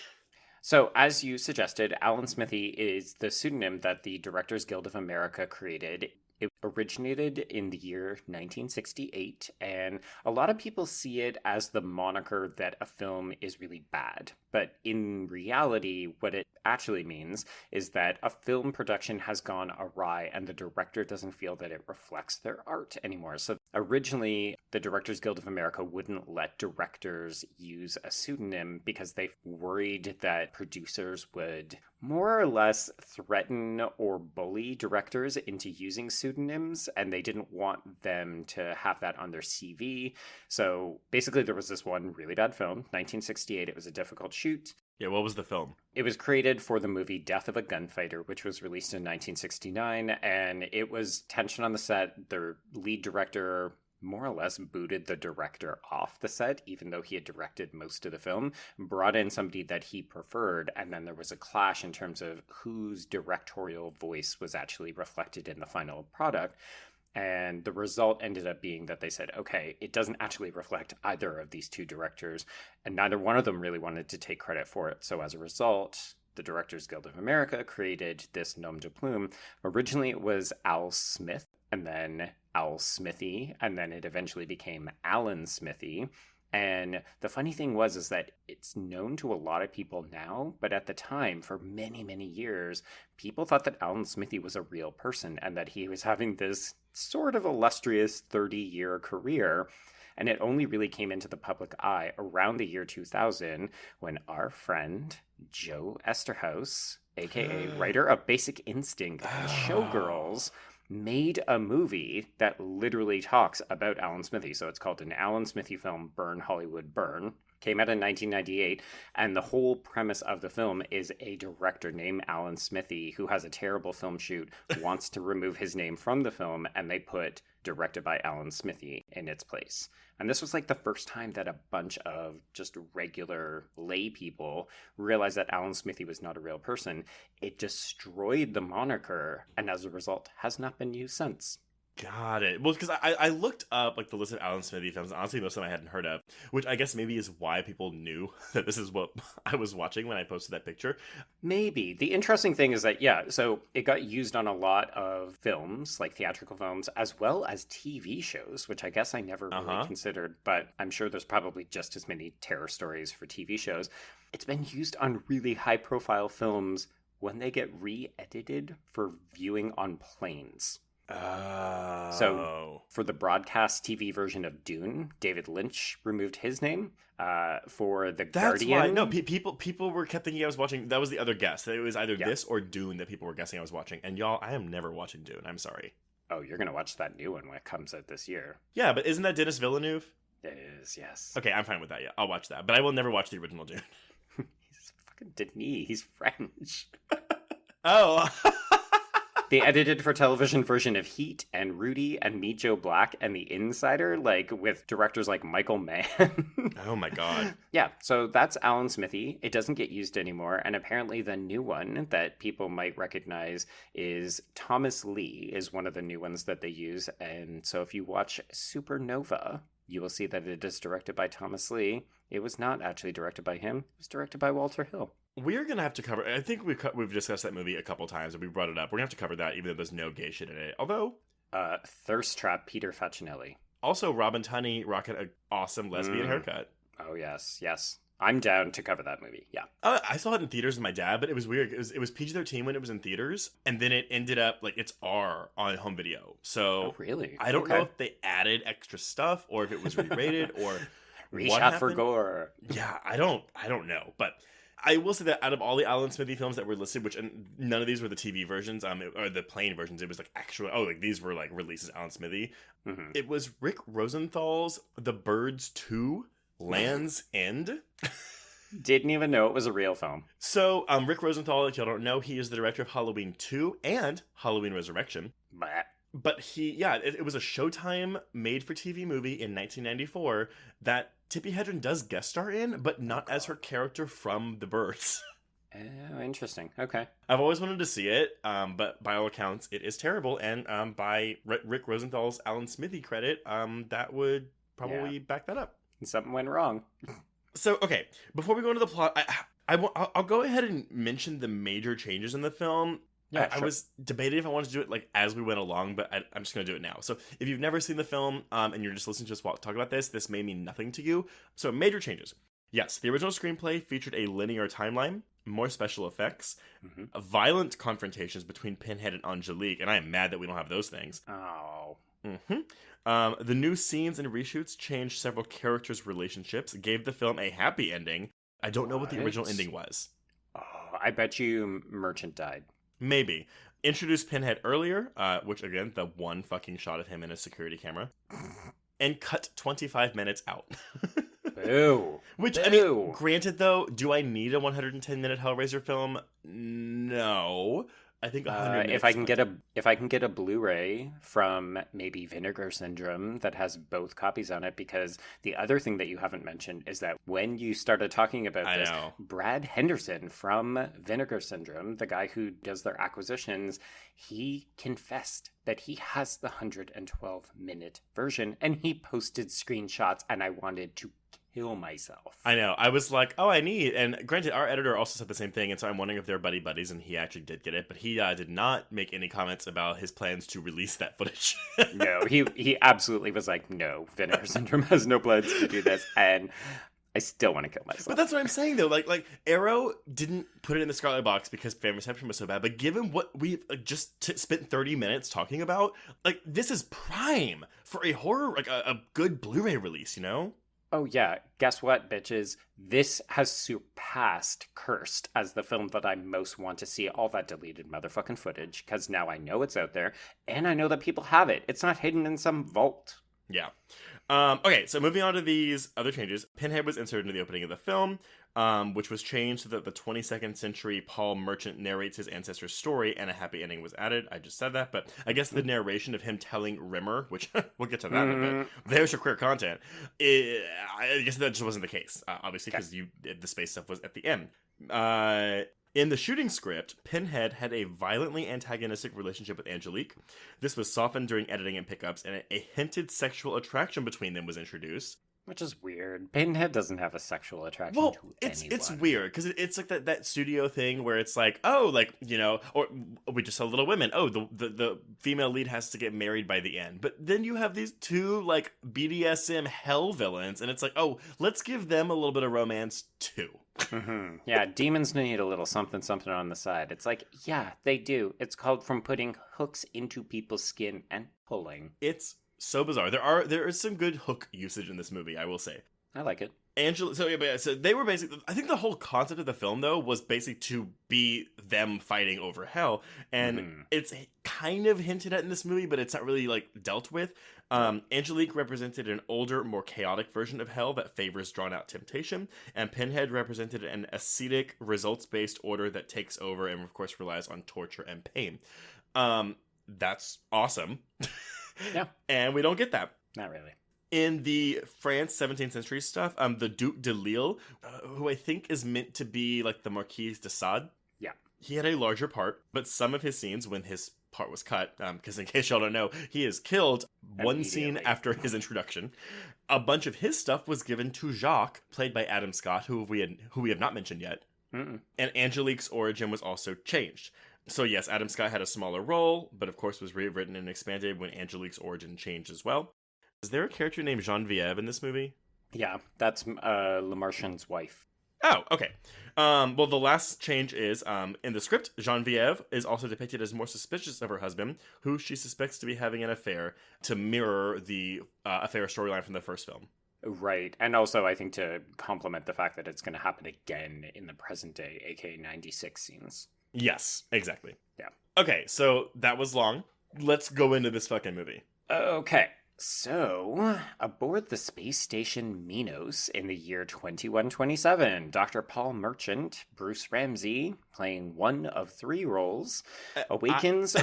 B: So, as you suggested, Alan Smithee is the pseudonym that the Directors Guild of America created. It originated in the year 1968, and a lot of people see it as the moniker that a film is really bad. But in reality, what it actually means is that a film production has gone awry and the director doesn't feel that it reflects their art anymore. So originally, the Directors Guild of America wouldn't let directors use a pseudonym because they worried that producers would more or less threaten or bully directors into using pseudonyms, and they didn't want them to have that on their CV. So basically, there was this one really bad film, 1968. It was a difficult shoot.
C: Yeah, what was the film?
B: It was created for the movie Death of a Gunfighter, which was released in 1969, and it was tension on the set. The lead director more or less booted the director off the set, even though he had directed most of the film, brought in somebody that he preferred, and then there was a clash in terms of whose directorial voice was actually reflected in the final product. And the result ended up being that they said, okay, it doesn't actually reflect either of these two directors, and neither one of them really wanted to take credit for it. So as a result, the Directors Guild of America created this nom de plume. Originally, it was Al Smith, and then Al Smithee, and then it eventually became Alan Smithee. And the funny thing is that it's known to a lot of people now, but at the time, for many, many years, people thought that Alan Smithee was a real person and that he was having this sort of illustrious 30-year career. And it only really came into the public eye around the year 2000 when our friend Joe Esterhaus, aka writer of Basic Instinct and Showgirls, made a movie that literally talks about Alan Smithee. So it's called An Alan Smithee Film, Burn Hollywood Burn. Came out in 1998, and the whole premise of the film is a director named Alan Smithee who has a terrible film shoot, wants to remove his name from the film, and they put directed by Alan Smithee in its place. And this was like the first time that a bunch of just regular lay people realized that Alan Smithee was not a real person. It destroyed the moniker, and as a result, has not been used since.
C: Got it. Well, because I looked up like the list of Alan Smithee films. Honestly, most of them I hadn't heard of, which I guess maybe is why people knew that this is what I was watching when I posted that picture.
B: Maybe. The interesting thing is that, yeah, so it got used on a lot of films, like theatrical films, as well as TV shows, which I guess I never really considered, but I'm sure there's probably just as many terror stories for TV shows. It's been used on really high-profile films when they get re-edited for viewing on planes.
C: Oh.
B: So for the broadcast TV version of Dune, David Lynch removed his name. For the Guardian,
C: why. No, people were kept thinking I was watching. That was the other guess. It was either this or Dune that people were guessing I was watching. And y'all, I am never watching Dune. I'm sorry.
B: Oh, you're going to watch that new one when it comes out this year.
C: Yeah, but isn't that Denis Villeneuve?
B: It is, yes.
C: Okay, I'm fine with that, yeah. I'll watch that. But I will never watch the original Dune.
B: He's fucking Denis. He's French.
C: Oh.
B: The edited for television version of Heat and Rudy and Meet Joe Black and The Insider, like with directors like Michael Mann.
C: Oh my god.
B: Yeah, so that's Alan Smithee. It doesn't get used anymore. And apparently the new one that people might recognize is Thomas Lee is one of the new ones that they use. And so if you watch Supernova, you will see that it is directed by Thomas Lee. It was not actually directed by him. It was directed by Walter Hill.
C: We're going to have to cover... I think we've discussed that movie a couple times, and we brought it up. We're going to have to cover that, even though there's no gay shit in it. Although...
B: Thirst Trap, Peter Facinelli.
C: Also, Robin Tunney rocking an awesome lesbian haircut.
B: Oh, yes, yes. I'm down to cover that movie, yeah.
C: I saw it in theaters with my dad, but it was weird. It was PG-13 when it was in theaters, and then it ended up, like, it's R on home video. So...
B: Oh, really?
C: I don't know if they added extra stuff, or if it was re-rated, or...
B: Reshot for gore.
C: Yeah, I don't know, but... I will say that out of all the Alan Smithee films that were listed, which and none of these were the TV versions, or the plain versions, it was like actual. Oh, like these were like releases Alan Smithee. Mm-hmm. It was Rick Rosenthal's The Birds 2: Land's End.
B: Didn't even know it was a real film.
C: So, Rick Rosenthal, if y'all don't know, he is the director of Halloween 2 and Halloween Resurrection. But it was a Showtime made-for-TV movie in 1994 that Tippi Hedren does guest star in, but not as her character from The Birds.
B: Oh, interesting. Okay.
C: I've always wanted to see it, but by all accounts, it is terrible. And by Rick Rosenthal's Alan Smithee credit, that would probably back that up.
B: Something went wrong.
C: So, okay, before we go into the plot, I'll go ahead and mention the major changes in the film. Yeah, I was debating if I wanted to do it like as we went along, but I'm just going to do it now. So if you've never seen the film and you're just listening to us talk about this may mean nothing to you. So major changes. Yes, the original screenplay featured a linear timeline, more special effects, violent confrontations between Pinhead and Angelique, and I am mad that we don't have those things.
B: Oh.
C: The new scenes and reshoots changed several characters' relationships, gave the film a happy ending. I don't know what the original ending was.
B: Oh, I bet you Merchant died.
C: Maybe. Introduced Pinhead earlier, which again, the one fucking shot of him in a security camera. And cut 25 minutes out.
B: Boo.
C: Which, I mean, granted though, do I need a 110-minute Hellraiser film? No. I think 100 minutes.
B: If I can get a Blu-ray from maybe Vinegar Syndrome that has both copies on it, because the other thing that you haven't mentioned is that when you started talking about this, Brad Henderson from Vinegar Syndrome, the guy who does their acquisitions, he confessed that he has the 112-minute version, and he posted screenshots, and I wanted to kill myself.
C: I know. I was like, and granted, our editor also said the same thing, and so I'm wondering if they're buddies, and he actually did get it, but he did not make any comments about his plans to release that footage.
B: No, he absolutely was like, no, Vinegar Syndrome has no plans to do this, and I still want to kill myself.
C: But that's what I'm saying, though. Like Arrow didn't put it in the Scarlet Box because fan reception was so bad, but given what we've just spent 30 minutes talking about, like, this is prime for a horror, like a good Blu-ray release, you know?
B: Oh, yeah. Guess what, bitches? This has surpassed Cursed as the film that I most want to see all that deleted motherfucking footage, because now I know it's out there, and I know that people have it. It's not hidden in some vault.
C: Yeah. Okay, so moving on to these other changes. Pinhead was inserted into the opening of the film, which was changed so that the 22nd century Paul Merchant narrates his ancestor's story and a happy ending was added. I just said that, but I guess the narration of him telling Rimmer, which we'll get to that in a bit, there's your queer content. I guess that just wasn't the case, obviously, because the space stuff was at the end. In the shooting script, Pinhead had a violently antagonistic relationship with Angelique. This was softened during editing and pickups, and a hinted sexual attraction between them was introduced.
B: Which is weird. Pinhead doesn't have a sexual attraction to anyone.
C: It's weird, because it's like that studio thing where it's like, oh, like, you know, or we just saw Little Women. Oh, the female lead has to get married by the end. But then you have these two, like, BDSM hell villains, and it's like, oh, let's give them a little bit of romance, too.
B: Mm-hmm. Yeah, demons need a little something on the side. It's like, yeah, they do. It's called from putting hooks into people's skin and pulling.
C: It's so bizarre. There is some good hook usage in this movie, I will say.
B: I like it.
C: So they were basically, I think the whole concept of the film, though, was basically to be them fighting over hell. And it's kind of hinted at in this movie, but it's not really, like, dealt with. Angelique represented an older, more chaotic version of hell that favors drawn-out temptation. And Pinhead represented an ascetic, results-based order that takes over and, of course, relies on torture and pain. That's awesome.
B: Yeah.
C: And we don't get that.
B: Not really.
C: In the France 17th century stuff, the Duc de Lille, who I think is meant to be like the Marquis de Sade.
B: Yeah.
C: He had a larger part, but some of his scenes, when his part was cut, because in case y'all don't know, he is killed one scene after his introduction. A bunch of his stuff was given to Jacques, played by Adam Scott, who we have not mentioned yet. And Angelique's origin was also changed. So yes, Adam Scott had a smarter role, but of course was rewritten and expanded when Angelique's origin changed as well. Is there a character named Genevieve in this movie?
B: Yeah, that's Le Marchand's wife.
C: Oh, okay. Well, the last change is, in the script, Genevieve is also depicted as more suspicious of her husband, who she suspects to be having an affair, to mirror the affair storyline from the first film.
B: Right, and also I think to complement the fact that it's going to happen again in the present day, aka 96 scenes.
C: Yes, exactly.
B: Yeah.
C: Okay, so that was long. Let's go into this fucking movie.
B: Okay. So, aboard the space station Minos in the year 2127, Dr. Paul Merchant, Bruce Ramsey, playing one of three roles, awakens...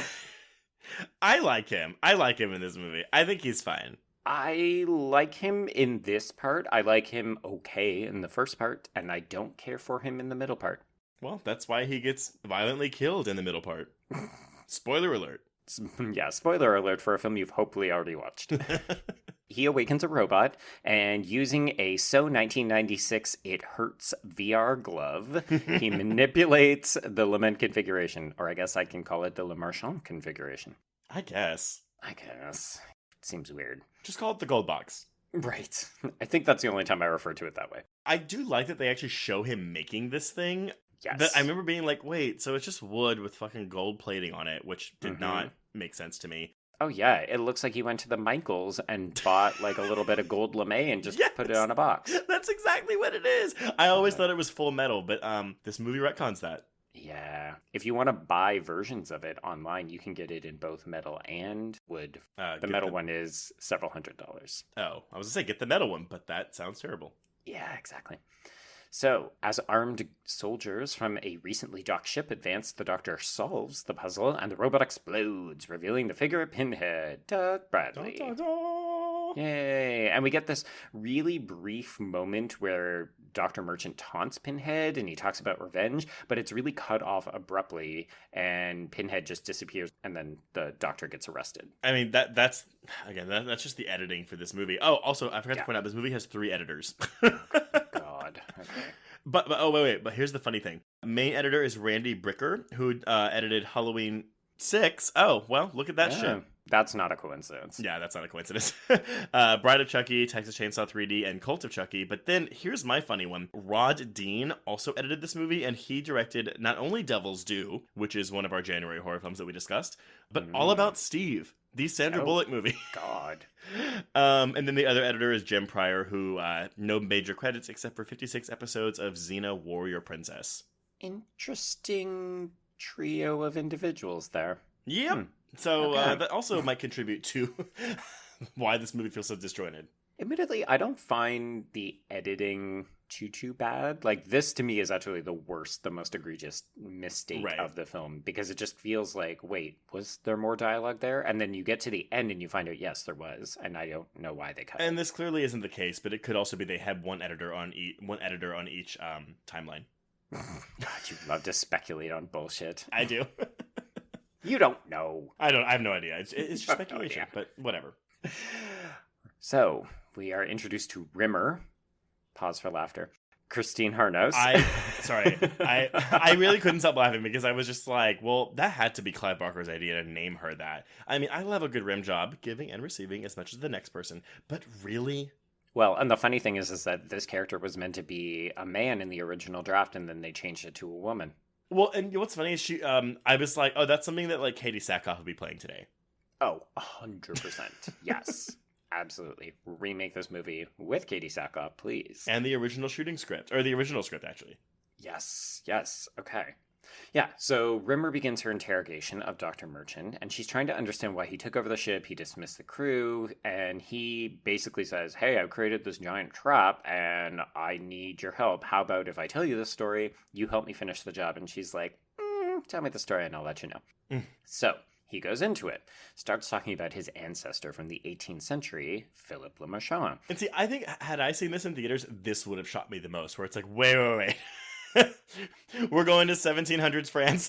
C: I like him. I like him in this movie. I think he's fine.
B: I like him in this part. I like him okay in the first part, and I don't care for him in the middle part.
C: Well, that's why he gets violently killed in the middle part. Spoiler alert.
B: Yeah, spoiler alert for a film you've hopefully already watched. He awakens a robot, and using a So 1996 It Hurts VR glove, he manipulates the Lament configuration, or I guess I can call it the Le Marchand configuration.
C: I guess.
B: It seems weird.
C: Just call it the gold box.
B: Right. I think that's the only time I refer to it that way.
C: I do like that they actually show him making this thing.
B: Yes.
C: I remember being like, wait, so it's just wood with fucking gold plating on it, which did not make sense to me.
B: Oh, yeah. It looks like he went to the Michaels and bought like a little bit of gold lame and just put it on a box.
C: That's exactly what it is. I always thought it was full metal, but this movie retcons that.
B: Yeah. If you want to buy versions of it online, you can get it in both metal and wood. The metal one is several $100s.
C: Oh, I was going to say, get the metal one, but that sounds terrible.
B: Yeah, exactly. So, as armed soldiers from a recently docked ship advance, the Doctor solves the puzzle, and the robot explodes, revealing the figure of Pinhead, Doug Bradley.
C: Da, da, da.
B: Yay! And we get this really brief moment where Dr. Merchant taunts Pinhead, and he talks about revenge, but it's really cut off abruptly, and Pinhead just disappears, and then the Doctor gets arrested.
C: I mean, that's just the editing for this movie. Oh, also, I forgot to point out, this movie has 3 editors.
B: Okay.
C: But wait. But here's the funny thing. Main editor is Randy Bricker, who edited Halloween 6. Oh, well, look at that shit.
B: That's not a coincidence.
C: Yeah, that's not a coincidence. Bride of Chucky, Texas Chainsaw 3D, and Cult of Chucky. But then here's my funny one. Rod Dean also edited this movie, and he directed not only Devil's Due, which is one of our January horror films that we discussed, but All About Steve, the Sandra Bullock movie.
B: God.
C: And then the other editor is Jim Pryor, who no major credits except for 56 episodes of Xena Warrior Princess.
B: Interesting trio of individuals there.
C: Yep. So that also might contribute to why this movie feels so disjointed.
B: Admittedly, I don't find the editing too bad. Like, this to me is actually the worst, the most egregious mistake of the film, because it just feels like, wait, was there more dialogue there? And then you get to the end and you find out, yes, there was, and I don't know why they cut it.
C: And this clearly isn't the case, but it could also be they had one editor on each timeline.
B: God, you love to speculate on bullshit.
C: I do.
B: You don't know.
C: I have no idea. It's just speculation, but whatever.
B: So, we are introduced to Rimmer. Pause for laughter. Christine Harnos.
C: I really couldn't stop laughing because I was just like, well, that had to be Clive Barker's idea to name her that. I mean, I love a good rim job, giving and receiving as much as the next person, but really?
B: Well, and the funny thing is that this character was meant to be a man in the original draft, and then they changed it to a woman.
C: Well, and what's funny is I was like, oh, that's something that like Katie Sackhoff would be playing today.
B: Oh, 100%. Yes. Absolutely. Remake this movie with Katie Sackhoff, please.
C: And the original shooting script, or the original script, actually.
B: Yes. Okay. Yeah, so Rimmer begins her interrogation of Dr. Merchant, and she's trying to understand why he took over the ship, he dismissed the crew, and he basically says, hey, I've created this giant trap, and I need your help. How about if I tell you this story, you help me finish the job? And she's like, tell me the story and I'll let you know. So he goes into it, starts talking about his ancestor from the 18th century, Philip Le Marchand.
C: And see, I think had I seen this in theaters, this would have shocked me the most, where it's like, wait. We're going to 1700s France.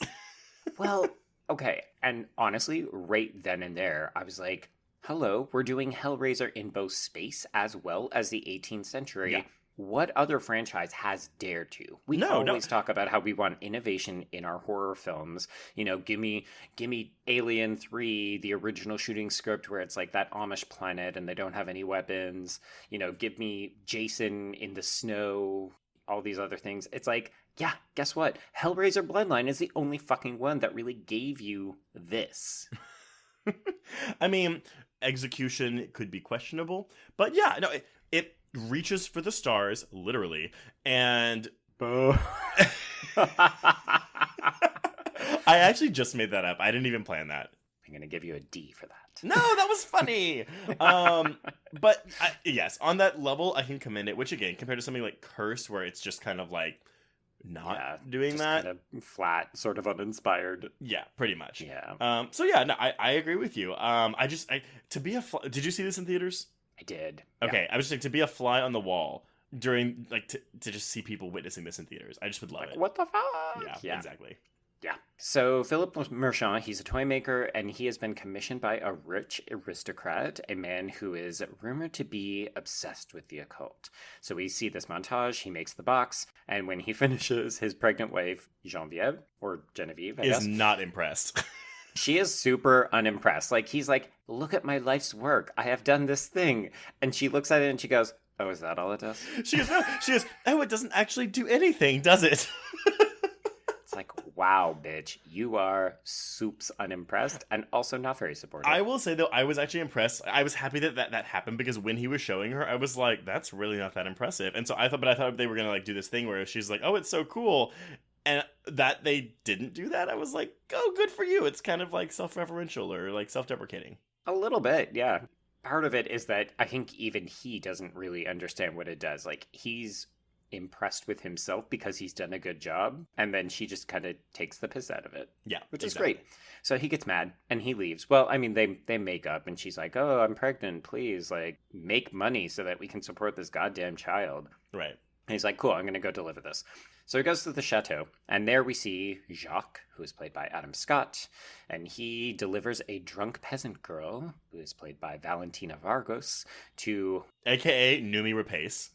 B: Well, okay. And honestly, right then and there, I was like, hello, we're doing Hellraiser in both space as well as the 18th century. Yeah. What other franchise has dared to? We always talk about how we want innovation in our horror films. You know, give me Alien 3, the original shooting script where it's like that Amish planet and they don't have any weapons. You know, give me Jason in the snow, all these other things. It's like, yeah, guess what? Hellraiser Bloodline is the only fucking one that really gave you this.
C: I mean, execution could be questionable, but yeah, no, it reaches for the stars, literally, and I actually just made that up. I didn't even plan that.
B: I'm going to give you a D for that.
C: No, that was funny. But yes, on that level, I can commend it, which again, compared to something like Curse, where it's just kind of like not doing that.
B: Kind of flat, sort of uninspired.
C: Yeah, pretty much.
B: Yeah.
C: So yeah, no, I agree with you. Did you see this in theaters?
B: I did.
C: Okay, yeah. I was just like, to be a fly on the wall during, like, to just see people witnessing this in theaters. I just would love it.
B: What the fuck?
C: Yeah, exactly.
B: Yeah. So Philip Merchant, he's a toy maker, and he has been commissioned by a rich aristocrat, a man who is rumored to be obsessed with the occult. So we see this montage, he makes the box, and when he finishes, his pregnant wife, Genevieve, I guess,
C: is not impressed.
B: She is super unimpressed. Like, he's like, look at my life's work. I have done this thing. And she looks at it and she goes, oh, is that all it does?
C: She goes, oh, it doesn't actually do anything, does it?
B: It's like, wow, bitch, you are soups unimpressed and also not very supportive.
C: I will say, though, I was actually impressed. I was happy that happened because when he was showing her, I was like, that's really not that impressive. And so I thought they were going to like do this thing where she's like, oh, it's so cool. And that they didn't do that, I was like, oh, good for you. It's kind of like self-referential or like self-deprecating.
B: A little bit, yeah. Part of it is that I think even he doesn't really understand what it does. Like, he's impressed with himself because he's done a good job, and then she just kind of takes the piss out of it.
C: Yeah,
B: which is great. So he gets mad and he leaves. Well, I mean, they make up and she's like, oh, I'm pregnant, please, like, make money so that we can support this goddamn child.
C: Right.
B: And he's like, cool, I'm going to go deliver this. So he goes to the chateau, and there we see Jacques, who is played by Adam Scott, and he delivers a drunk peasant girl, who is played by Valentina Vargos, to...
C: AKA Noomi Rapace.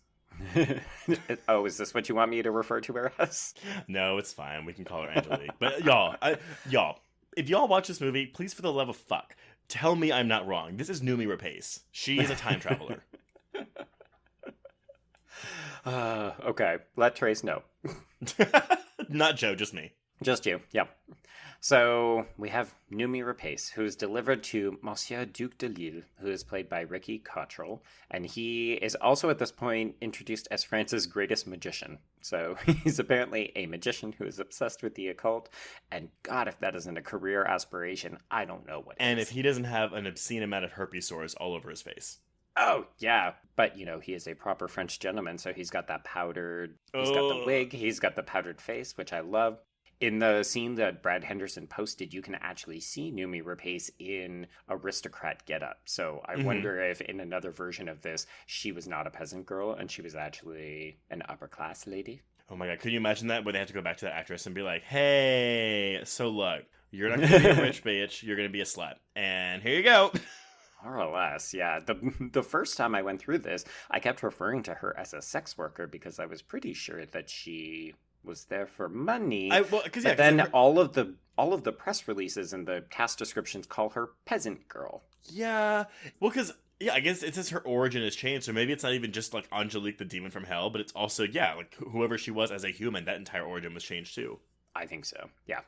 B: Oh, is this what you want me to refer to her as?
C: No, it's fine. We can call her Angelique. But y'all, if y'all watch this movie, please, for the love of fuck, tell me I'm not wrong. This is Noomi Rapace. She is a time traveler.
B: Okay. Let Trace know.
C: Not Joe, just me.
B: Just you, yep. So we have Noomi Rapace, who is delivered to Monsieur Duc de Lille, who is played by Ricky Cottrell, and he is also at this point introduced as France's greatest magician. So he's apparently a magician who is obsessed with the occult, and God, if that isn't a career aspiration, I don't know what
C: and
B: is.
C: If he doesn't have an obscene amount of herpes sores all over his face.
B: Oh, yeah. But, you know, he is a proper French gentleman, so he's got that powdered... He's got the wig, he's got the powdered face, which I love. In the scene that Brad Henderson posted, you can actually see Noomi Rapace in aristocrat getup. So I wonder if in another version of this, she was not a peasant girl, and she was actually an upper-class lady.
C: Oh my God, could you imagine that? Where they have to go back to that actress and be like, hey, so look, you're not going to be a rich bitch, you're going to be a slut. And here you go.
B: More or less, yeah. The first time I went through this, I kept referring to her as a sex worker because I was pretty sure that she was there for money. But then all of the press releases and the cast descriptions call her peasant girl.
C: Yeah, well, because I guess it says her origin has changed, so maybe it's not even just like Angelique the demon from hell, but it's also like whoever she was as a human, that entire origin was changed too.
B: I think so. Yeah.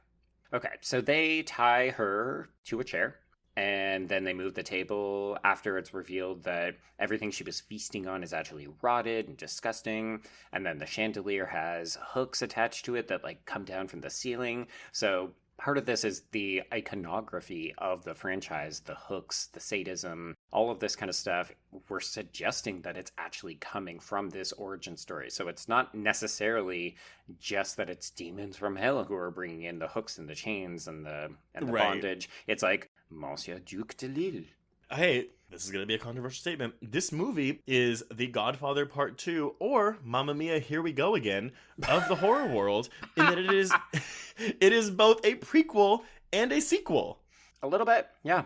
B: Okay, so they tie her to a chair. And then they move the table after it's revealed that everything she was feasting on is actually rotted and disgusting. And then the chandelier has hooks attached to it that like come down from the ceiling. So part of this is the iconography of the franchise, the hooks, the sadism, all of this kind of stuff. We're suggesting that it's actually coming from this origin story. So it's not necessarily just that it's demons from hell who are bringing in the hooks and the chains and the bondage. It's like Monsieur Duc de Lille.
C: Hey, this is going to be a controversial statement. This movie is The Godfather Part 2 or Mamma Mia, Here We Go Again of the horror world, in that it is both a prequel and a sequel.
B: A little bit, yeah.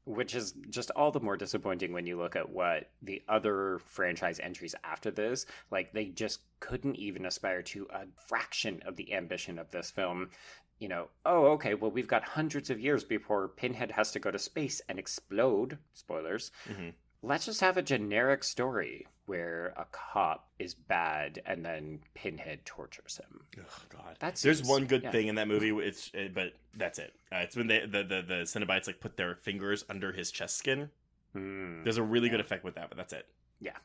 B: Which is just all the more disappointing when you look at what the other franchise entries after this, like they just couldn't even aspire to a fraction of the ambition of this film. You know, oh, okay, well, we've got hundreds of years before Pinhead has to go to space and explode. Spoilers. Mm-hmm. Let's just have a generic story where a cop is bad and then Pinhead tortures him. Oh, God.
C: There's one good thing in that movie, but that's it. It's when the Cenobites like put their fingers under his chest skin. There's a really good effect with that, but that's it.
B: Yeah.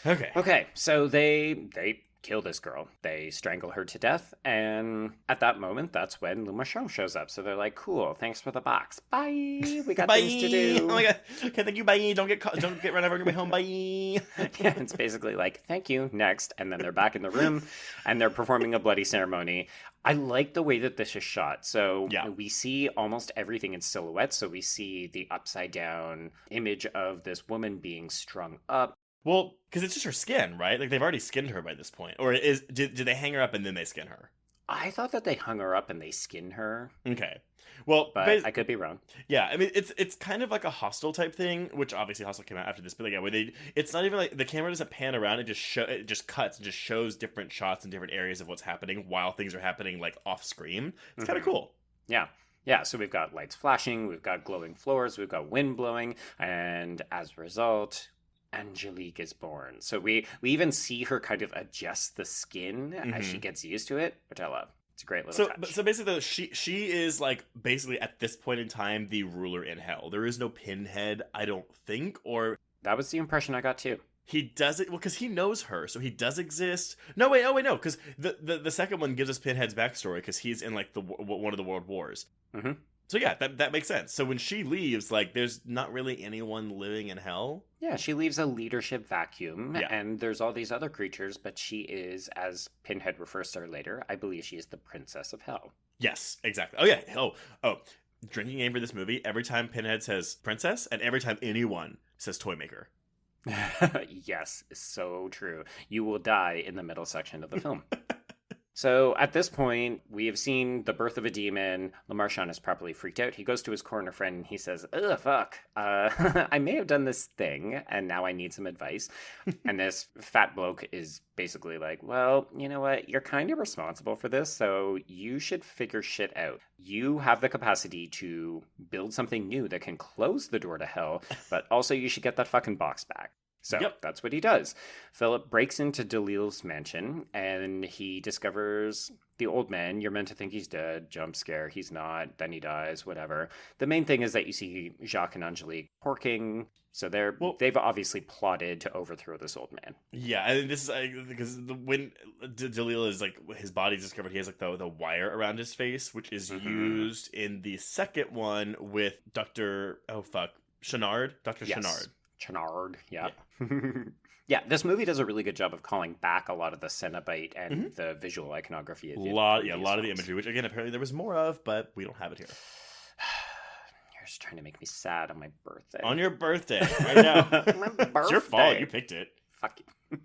C: Okay,
B: so they kill this girl. They strangle her to death, and at that moment, that's when Le Marchand shows up. So they're like, cool, thanks for the box. Bye! We got things to do.
C: Oh my God. Okay, thank you, bye. Don't get run over on your way home, bye.
B: Yeah, it's basically like, thank you, next. And then they're back in the room, and they're performing a bloody ceremony. I like the way that this is shot. So we see almost everything in silhouette. So we see the upside down image of this woman being strung up.
C: Well, because it's just her skin, right? Like, they've already skinned her by this point. Or did they hang her up and then they skin her?
B: I thought that they hung her up and they skinned her.
C: Okay. Well,
B: but I could be wrong.
C: Yeah, I mean, it's kind of like a Hostel type thing, which obviously Hostel came out after this. But like, where it's not even like the camera doesn't pan around; it just cuts and just shows different shots in different areas of what's happening while things are happening like off screen. It's kind of cool.
B: Yeah. Yeah, so we've got lights flashing, we've got glowing floors, we've got wind blowing, and as a result, Angelique is born. So we even see her kind of adjust the skin as she gets used to it, which I love. It's a great little touch.
C: So basically, she is like basically at this point in time the ruler in hell. There is no Pinhead, I don't think, or
B: that was the impression I got too.
C: He does it because he knows her, so he does exist. No, because the second one gives us Pinhead's backstory because he's in like one of the world wars. Mm-hmm. So yeah, that makes sense. So when she leaves, like, there's not really anyone living in hell.
B: Yeah, she leaves a leadership vacuum, and there's all these other creatures, but she is, as Pinhead refers to her later, I believe she is the princess of hell.
C: Yes, exactly. Oh yeah. Oh. Drinking game for this movie, every time Pinhead says princess, and every time anyone says toy maker.
B: Yes, so true. You will die in the middle section of the film. So at this point, we have seen the birth of a demon. Le Marchand is properly freaked out. He goes to his corner friend and he says, ugh, fuck. I may have done this thing and now I need some advice. And this fat bloke is basically like, well, you know what? You're kind of responsible for this, so you should figure shit out. You have the capacity to build something new that can close the door to hell, but also you should get that fucking box back. So that's what he does. Philip breaks into Delille's mansion and he discovers the old man. You're meant to think he's dead. Jump scare. He's not. Then he dies. Whatever. The main thing is that you see Jacques and Angelique porking. So they've obviously plotted to overthrow this old man. Yeah,
C: and this is because when Delille is like his body's discovered, he has like the wire around his face, which is used in the second one with Dr. Chenard. Dr. Chenard.
B: Chenard, yeah. Yeah, this movie does a really good job of calling back a lot of the Cenobite and the visual iconography.
C: A lot of the imagery, which again, apparently there was more of, but we don't have it here.
B: You're just trying to make me sad on my birthday.
C: On your birthday, right now.
B: My birthday.
C: It's your fault, you picked it.
B: Fuck you.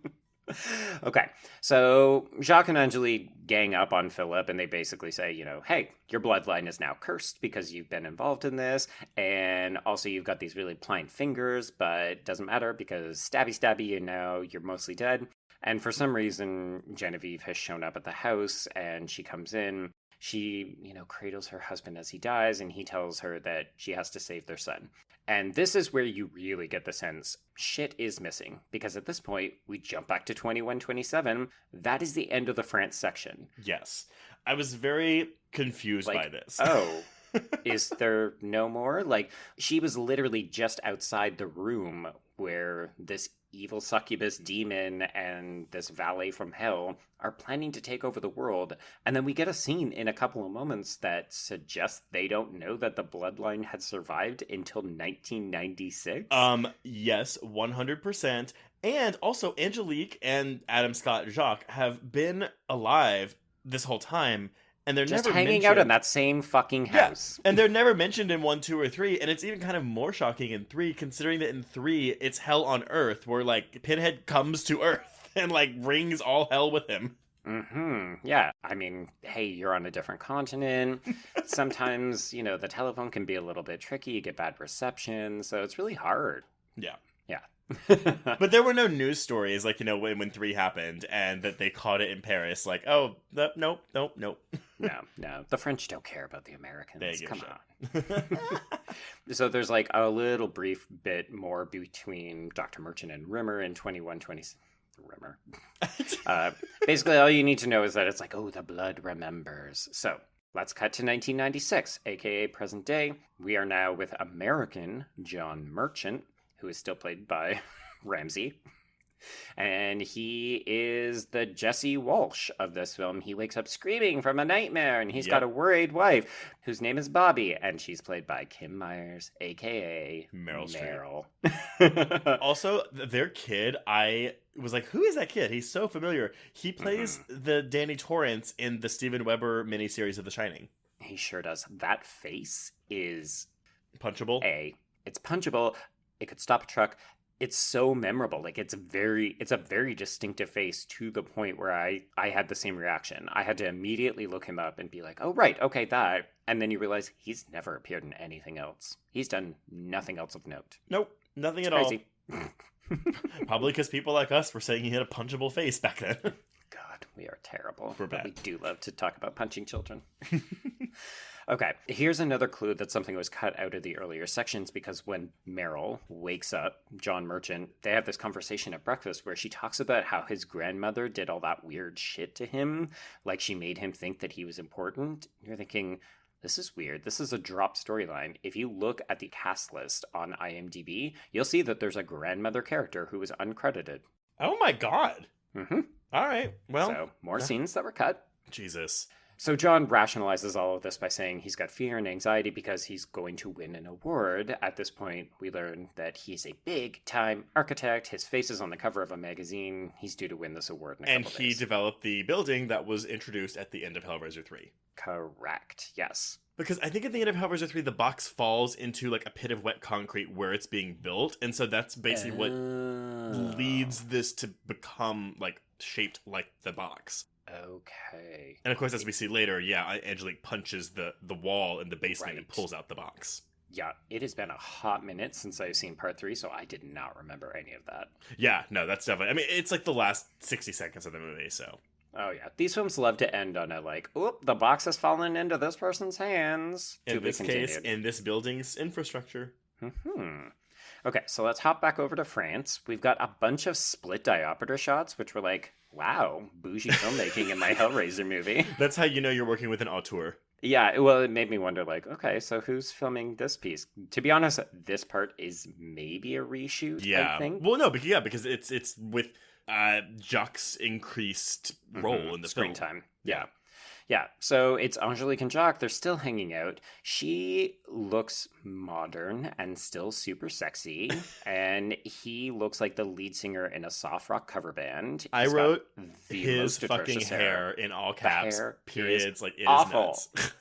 B: Okay, so Jacques and Angelique gang up on Philip and they basically say, hey, your bloodline is now cursed because you've been involved in this, and also you've got these really pliant fingers, but it doesn't matter because stabby, you're mostly dead. And for some reason, Genevieve has shown up at the house and she comes in. She, cradles her husband as he dies, and he tells her that she has to save their son. And this is where you really get the sense shit is missing, because at this point, we jump back to 2127. That is the end of the France section.
C: Yes. I was very confused by this.
B: Is there no more? Like, she was literally just outside the room where this evil succubus demon and this valet from hell are planning to take over the world. And then we get a scene in a couple of moments that suggests they don't know that the bloodline had survived until 1996.
C: Yes, 100%. And also, Angelique and Adam Scott Jacques have been alive this whole time. And they're
B: just
C: never
B: hanging out in that same fucking house.
C: Yeah. And they're never mentioned in 1, 2, or 3. And it's even kind of more shocking in 3, considering that in 3, it's hell on Earth, where, like, Pinhead comes to Earth and, like, brings all hell with him.
B: Mm-hmm. Yeah. I mean, hey, you're on a different continent. Sometimes, you know, the telephone can be a little bit tricky. You get bad reception. So it's really hard.
C: Yeah.
B: Yeah.
C: But there were no news stories, like, you know, when 3 happened and that they caught it in Paris. Like, oh, nope.
B: No. The French don't care about the Americans. Come on. So there's like a little brief bit more between Dr. Merchant and Rimmer in 2126. Rimmer. Basically, all you need to know is that it's like, oh, the blood remembers. So let's cut to 1996, aka present day. We are now with American John Merchant, who is still played by Ramsey. And he is the Jesse Walsh of this film. He wakes up screaming from a nightmare, and he's got a worried wife whose name is Bobby, and she's played by Kim Myers, a.k.a. Meryl.
C: Also, their kid, I was like, who is that kid? He's so familiar. He plays the Danny Torrance in the Steven Weber miniseries of The Shining.
B: He sure does. That face is...
C: punchable?
B: It's punchable. It could stop a truck. It's so memorable. Like, it's a very distinctive face, to the point where I had the same reaction. I had to immediately look him up and be like, oh, right, okay, that. And then you realize he's never appeared in anything else. He's done nothing else of note.
C: Nope, nothing at
B: crazy.
C: all. Probably because people like us were saying he had a punchable face back then.
B: God, we are terrible.
C: We're bad.
B: But we do love to talk about punching children. Okay, here's another clue that something was cut out of the earlier sections, because when Meryl wakes up John Merchant, they have this conversation at breakfast where she talks about how his grandmother did all that weird shit to him, like she made him think that he was important. You're thinking, this is weird. This is a drop storyline. If you look at the cast list on IMDb, you'll see that there's a grandmother character who is uncredited.
C: Oh my god.
B: Mm-hmm.
C: All right, well.
B: So, more scenes that were cut.
C: Jesus.
B: So John rationalizes all of this by saying he's got fear and anxiety because he's going to win an award. At this point, we learn that he's a big-time architect. His face is on the cover of a magazine. He's due to win this award in a couple days.
C: Developed the building that was introduced at the end of Hellraiser 3.
B: Correct, yes.
C: Because I think at the end of Hellraiser 3, the box falls into, like, a pit of wet concrete where it's being built. And so that's basically what leads this to become, like, shaped like the box.
B: Okay.
C: And of course, as we see later, Angelique punches the wall in the basement and pulls out the box.
B: Yeah, it has been a hot minute since I've seen part 3, so I did not remember any of that.
C: Yeah, no, that's definitely... I mean, it's like the last 60 seconds of the movie, so...
B: Oh, yeah. These films love to end on a, like, oop, the box has fallen into this person's hands.
C: In this case, in this building's infrastructure.
B: Mm-hmm. Okay, so let's hop back over to France. We've got a bunch of split diopter shots, which were like, wow, bougie filmmaking in my Hellraiser movie.
C: That's how you know you're working with an auteur.
B: Yeah, well, it made me wonder, like, okay, so who's filming this piece? To be honest, this part is maybe a reshoot, I think.
C: Well, no, because it's with Jacques' increased role in the
B: screen
C: film.
B: time. Yeah, so it's Angelique and Jacques. They're still hanging out. She looks modern and still super sexy. And he looks like the lead singer in a soft rock cover band.
C: I wrote his fucking hair in all caps, periods, like it
B: awful.
C: Is nuts.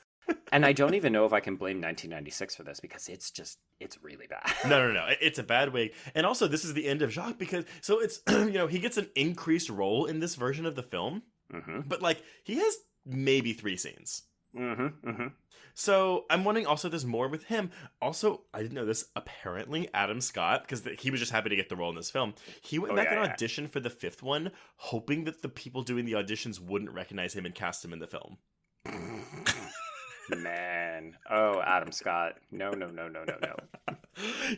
B: And I don't even know if I can blame 1996 for this, because it's really bad.
C: No. It's a bad wig. And also, this is the end of Jacques, because, so it's, he gets an increased role in this version of the film. Mm-hmm. But, like, he has maybe 3 scenes. So I'm wondering also there's more with him. Also, I didn't know this, apparently Adam Scott, because he was just happy to get the role in this film, he went back and auditioned for the 5th one, hoping that the people doing the auditions wouldn't recognize him and cast him in the film.
B: Man. Oh, Adam Scott. No.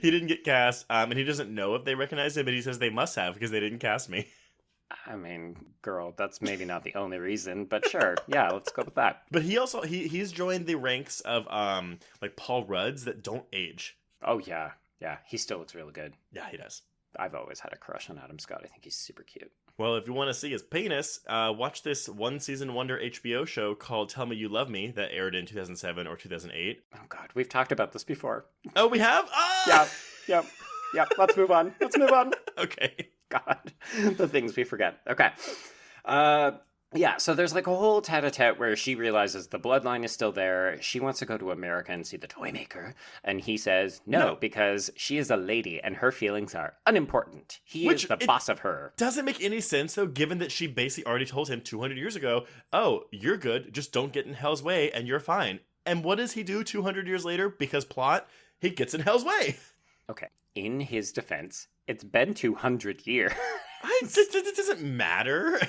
C: He didn't get cast, and he doesn't know if they recognize him, but he says they must have because they didn't cast me.
B: I mean, girl, that's maybe not the only reason, but sure. Yeah, let's go with that.
C: But he also he's joined the ranks of like Paul Rudds that don't age.
B: Oh yeah. Yeah, he still looks really good.
C: Yeah, he does.
B: I've always had a crush on Adam Scott. I think he's super cute.
C: Well, if you want to see his penis, watch this one-season wonder HBO show called Tell Me You Love Me that aired in 2007 or 2008.
B: Oh, God. We've talked about this before.
C: Oh, we have? Ah!
B: Yep. Let's move on.
C: Okay.
B: God. The things we forget. Okay. Yeah, so there's like a whole tete-a-tete where she realizes the bloodline is still there. She wants to go to America and see the toy maker. And he says no, because she is a lady and her feelings are unimportant. He is the boss of her.
C: Doesn't make any sense, though, given that she basically already told him 200 years ago, oh, you're good, just don't get in Hell's way and you're fine. And what does he do 200 years later? Because plot, he gets in Hell's way.
B: Okay, in his defense, it's been 200 years.
C: It doesn't matter.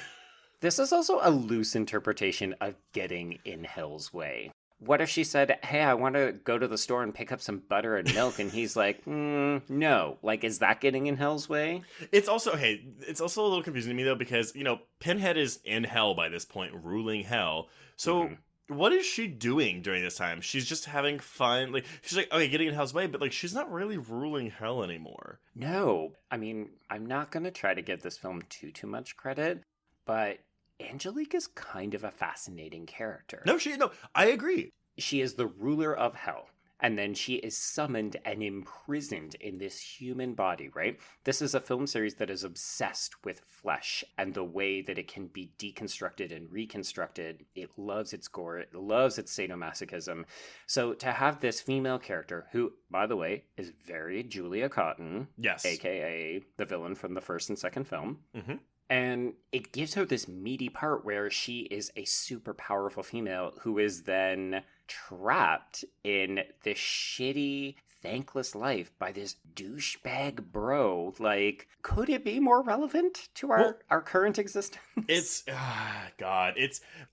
B: This is also a loose interpretation of getting in Hell's way. What if she said, hey, I want to go to the store and pick up some butter and milk, and he's like, no. Like, is that getting in Hell's way?
C: It's also a little confusing to me, though, because, Pinhead is in Hell by this point, ruling Hell. So what is she doing during this time? She's just having fun. Like, she's like, okay, getting in Hell's way, but, like, she's not really ruling Hell anymore.
B: No. I mean, I'm not going to try to give this film too much credit, but Angelique is kind of a fascinating character.
C: No, I agree.
B: She is the ruler of Hell, and then she is summoned and imprisoned in this human body, right? This is a film series that is obsessed with flesh and the way that it can be deconstructed and reconstructed. It loves its gore. It loves its sadomasochism. So to have this female character, who, by the way, is very Julia Cotton,
C: yes,
B: a.k.a. the villain from the first and second film,
C: And
B: it gives her this meaty part where she is a super powerful female who is then trapped in this shitty, thankless life by this douchebag bro. Like, could it be more relevant to our current existence?
C: It's, God,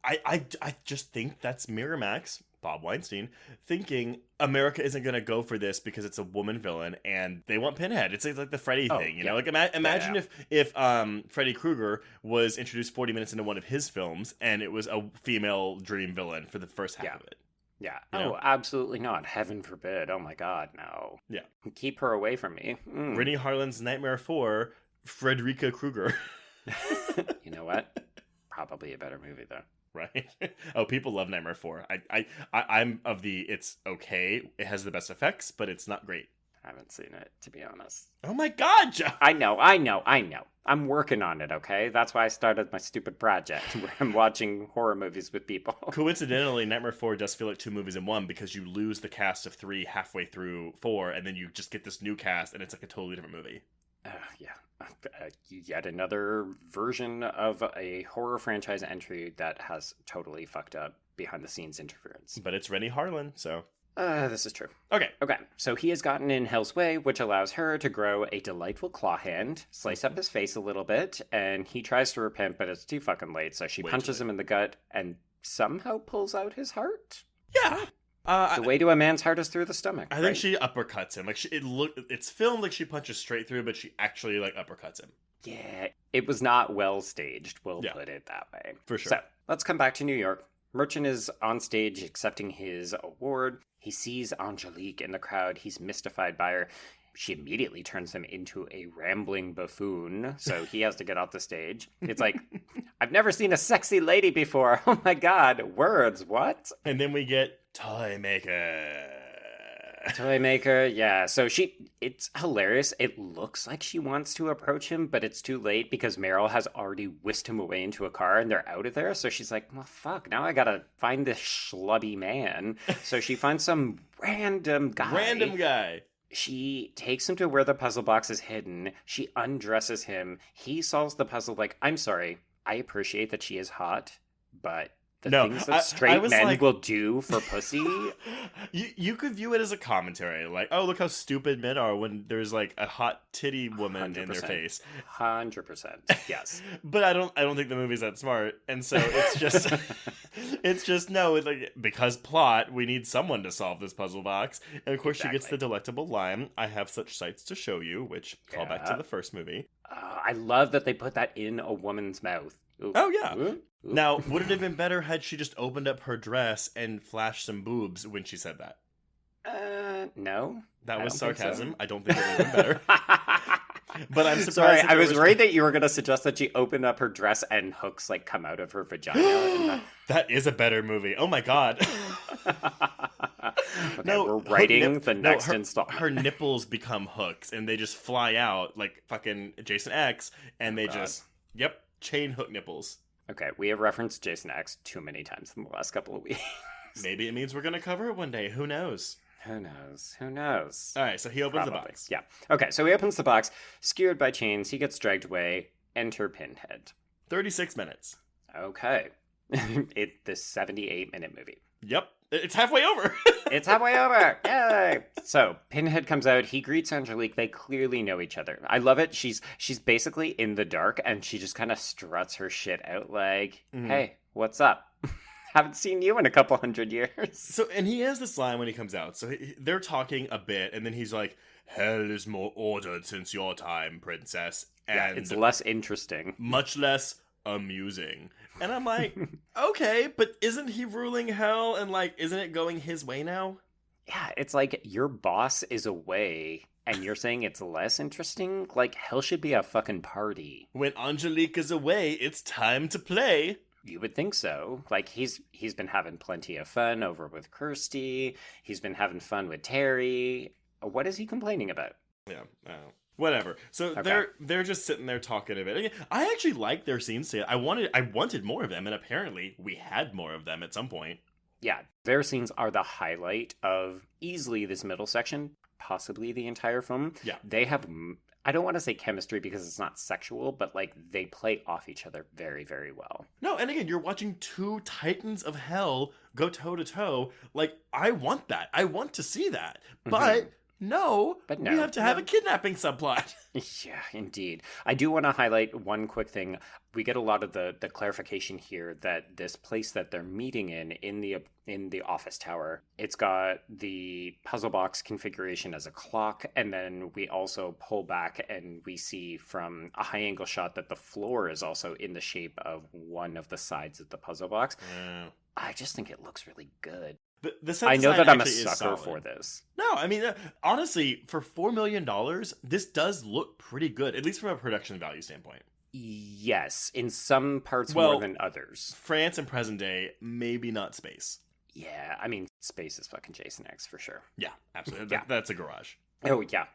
C: I just think that's Miramax, Bob Weinstein, thinking America isn't going to go for this because it's a woman villain and they want Pinhead. It's like the Freddy thing, you know? Like, imagine if Freddy Krueger was introduced 40 minutes into one of his films and it was a female dream villain for the first half of it.
B: Yeah.
C: You know?
B: Oh, absolutely not. Heaven forbid. Oh my God, no.
C: Yeah.
B: Keep her away from me.
C: Rennie Harlan's Nightmare 4, Frederica Krueger.
B: You know what? Probably a better movie, though.
C: Right? Oh, people love Nightmare 4. I'm of the, it's okay. It has the best effects, but it's not great.
B: I haven't seen it, to be honest.
C: Oh my God, John!
B: I know. I'm working on it, okay? That's why I started my stupid project where I'm watching horror movies with people.
C: Coincidentally, Nightmare 4 does feel like two movies in one because you lose the cast of 3 halfway through 4, and then you just get this new cast, and it's like a totally different movie.
B: Yeah. Yet another version of a horror franchise entry that has totally fucked up behind-the-scenes interference.
C: But it's Rennie Harlan, so...
B: This is true.
C: Okay.
B: So he has gotten in Hell's way, which allows her to grow a delightful claw hand, slice up his face a little bit, and he tries to repent, but it's too fucking late, so she punches him in the gut and somehow pulls out his heart?
C: Yeah.
B: The way to a man's heart is through the stomach.
C: I think she uppercuts him. Like it's filmed like she punches straight through, but she actually like uppercuts him.
B: Yeah, it was not well staged, we'll put it that way.
C: For sure.
B: So, let's come back to New York. Merchant is on stage accepting his award. He sees Angelique in the crowd. He's mystified by her. She immediately turns him into a rambling buffoon, so he has to get off the stage. It's like, I've never seen a sexy lady before. Oh my God, words, what?
C: And then we get Toy Maker.
B: Toy Maker, yeah. So it's hilarious. It looks like she wants to approach him, but it's too late because Meryl has already whisked him away into a car and they're out of there. So she's like, well, fuck, now I gotta find this schlubby man. So she finds some random guy. She takes him to where the puzzle box is hidden. She undresses him. He solves the puzzle like, I'm sorry, I appreciate that she is hot, but The
C: No,
B: things that
C: I
B: straight
C: was
B: men
C: like-
B: will do for pussy.
C: You could view it as a commentary, like, oh, look how stupid men are when there's like a hot titty woman in their
B: 100%.
C: face.
B: 100%. Yes.
C: But I don't think the movie's that smart, and so it's just it's just no, it's like, because plot, we need someone to solve this puzzle box, and of course she gets the
B: Exactly.
C: delectable line, "I have such sights to show you," which call back to
B: Yeah.
C: the first movie.
B: I love that they put that in a woman's mouth. Ooh.
C: Oh yeah.
B: Ooh. Ooh.
C: Now, would it have been better had she just opened up her dress and flashed some boobs when she said that?
B: No.
C: That
B: I
C: was
B: don't think so.
C: sarcasm. I don't think it would have been better. But I'm surprised.
B: Sorry,
C: that
B: I
C: there
B: was worried that you were going to suggest that she opened up her dress and hooks like come out of her vagina.
C: That is a better movie. Oh my god.
B: Okay,
C: No,
B: we're
C: her
B: writing
C: nip-
B: the
C: no,
B: next
C: her-
B: installment.
C: Her nipples become hooks and they just fly out like fucking Jason X, and they
B: God.
C: just chain hook nipples.
B: Okay, we have referenced Jason X too many times in the last couple of weeks.
C: Maybe it means we're gonna cover it one day. Who knows?
B: Who knows? Who knows?
C: All right, so he opens the
B: Probably.
C: box.
B: Yeah. Okay, so he opens the box, skewered by chains, he gets dragged away. Enter Pinhead.
C: 36 minutes.
B: Okay. It's the 78-minute movie.
C: Yep, it's halfway over.
B: It's halfway over. Yay! So Pinhead comes out. He greets Angelique. They clearly know each other. I love it. She's basically in the dark, and she just kind of struts her shit out like, "Hey, what's up? Haven't seen you in a couple hundred years."
C: So, and he has this line when he comes out. So they're talking a bit, and then he's like, "Hell is more ordered since your time, princess, and
B: Yeah, it's less interesting.
C: much less amusing." And I'm like, okay, but isn't he ruling hell, and like, isn't it going his way now?
B: Yeah, it's like your boss is away, and you're saying it's less interesting? Like, hell should be a fucking party.
C: When Angelique is away, it's time to play.
B: You would think so. Like, he's been having plenty of fun over with Kirsty. He's been having fun with Terry. What is he complaining about?
C: Yeah, whatever. So
B: Okay.
C: they're just sitting there talking a bit. Again, I actually liked their scenes together. I wanted more of them, and apparently we had more of them at some point.
B: Yeah, their scenes are the highlight of easily this middle section, possibly the entire film.
C: Yeah.
B: They have, I don't want to say chemistry because it's not sexual, but like they play off each other very, very well.
C: No, and again, you're watching two titans of hell go toe to toe. Like, I want that. I want to see that. But no,
B: But
C: we
B: no,
C: have to have
B: no.
C: a kidnapping subplot.
B: Yeah, indeed. I do want to highlight one quick thing. We get a lot of the clarification here that this place that they're meeting in the office tower, it's got the puzzle box configuration as a clock, and then we also pull back and we see from a high angle shot that the floor is also in the shape of one of the sides of the puzzle box. I just think it looks really good.
C: The set
B: I know
C: design
B: that I'm a
C: actually is
B: sucker
C: solid.
B: for this.
C: No, I mean, honestly, for $4 million, this does look pretty good, at least from a production value standpoint.
B: Yes, in some parts
C: Well,
B: more than others.
C: France and present day, maybe not space.
B: Yeah, I mean, space is fucking Jason X for sure.
C: Yeah, absolutely.
B: Yeah.
C: That's a garage.
B: Oh yeah.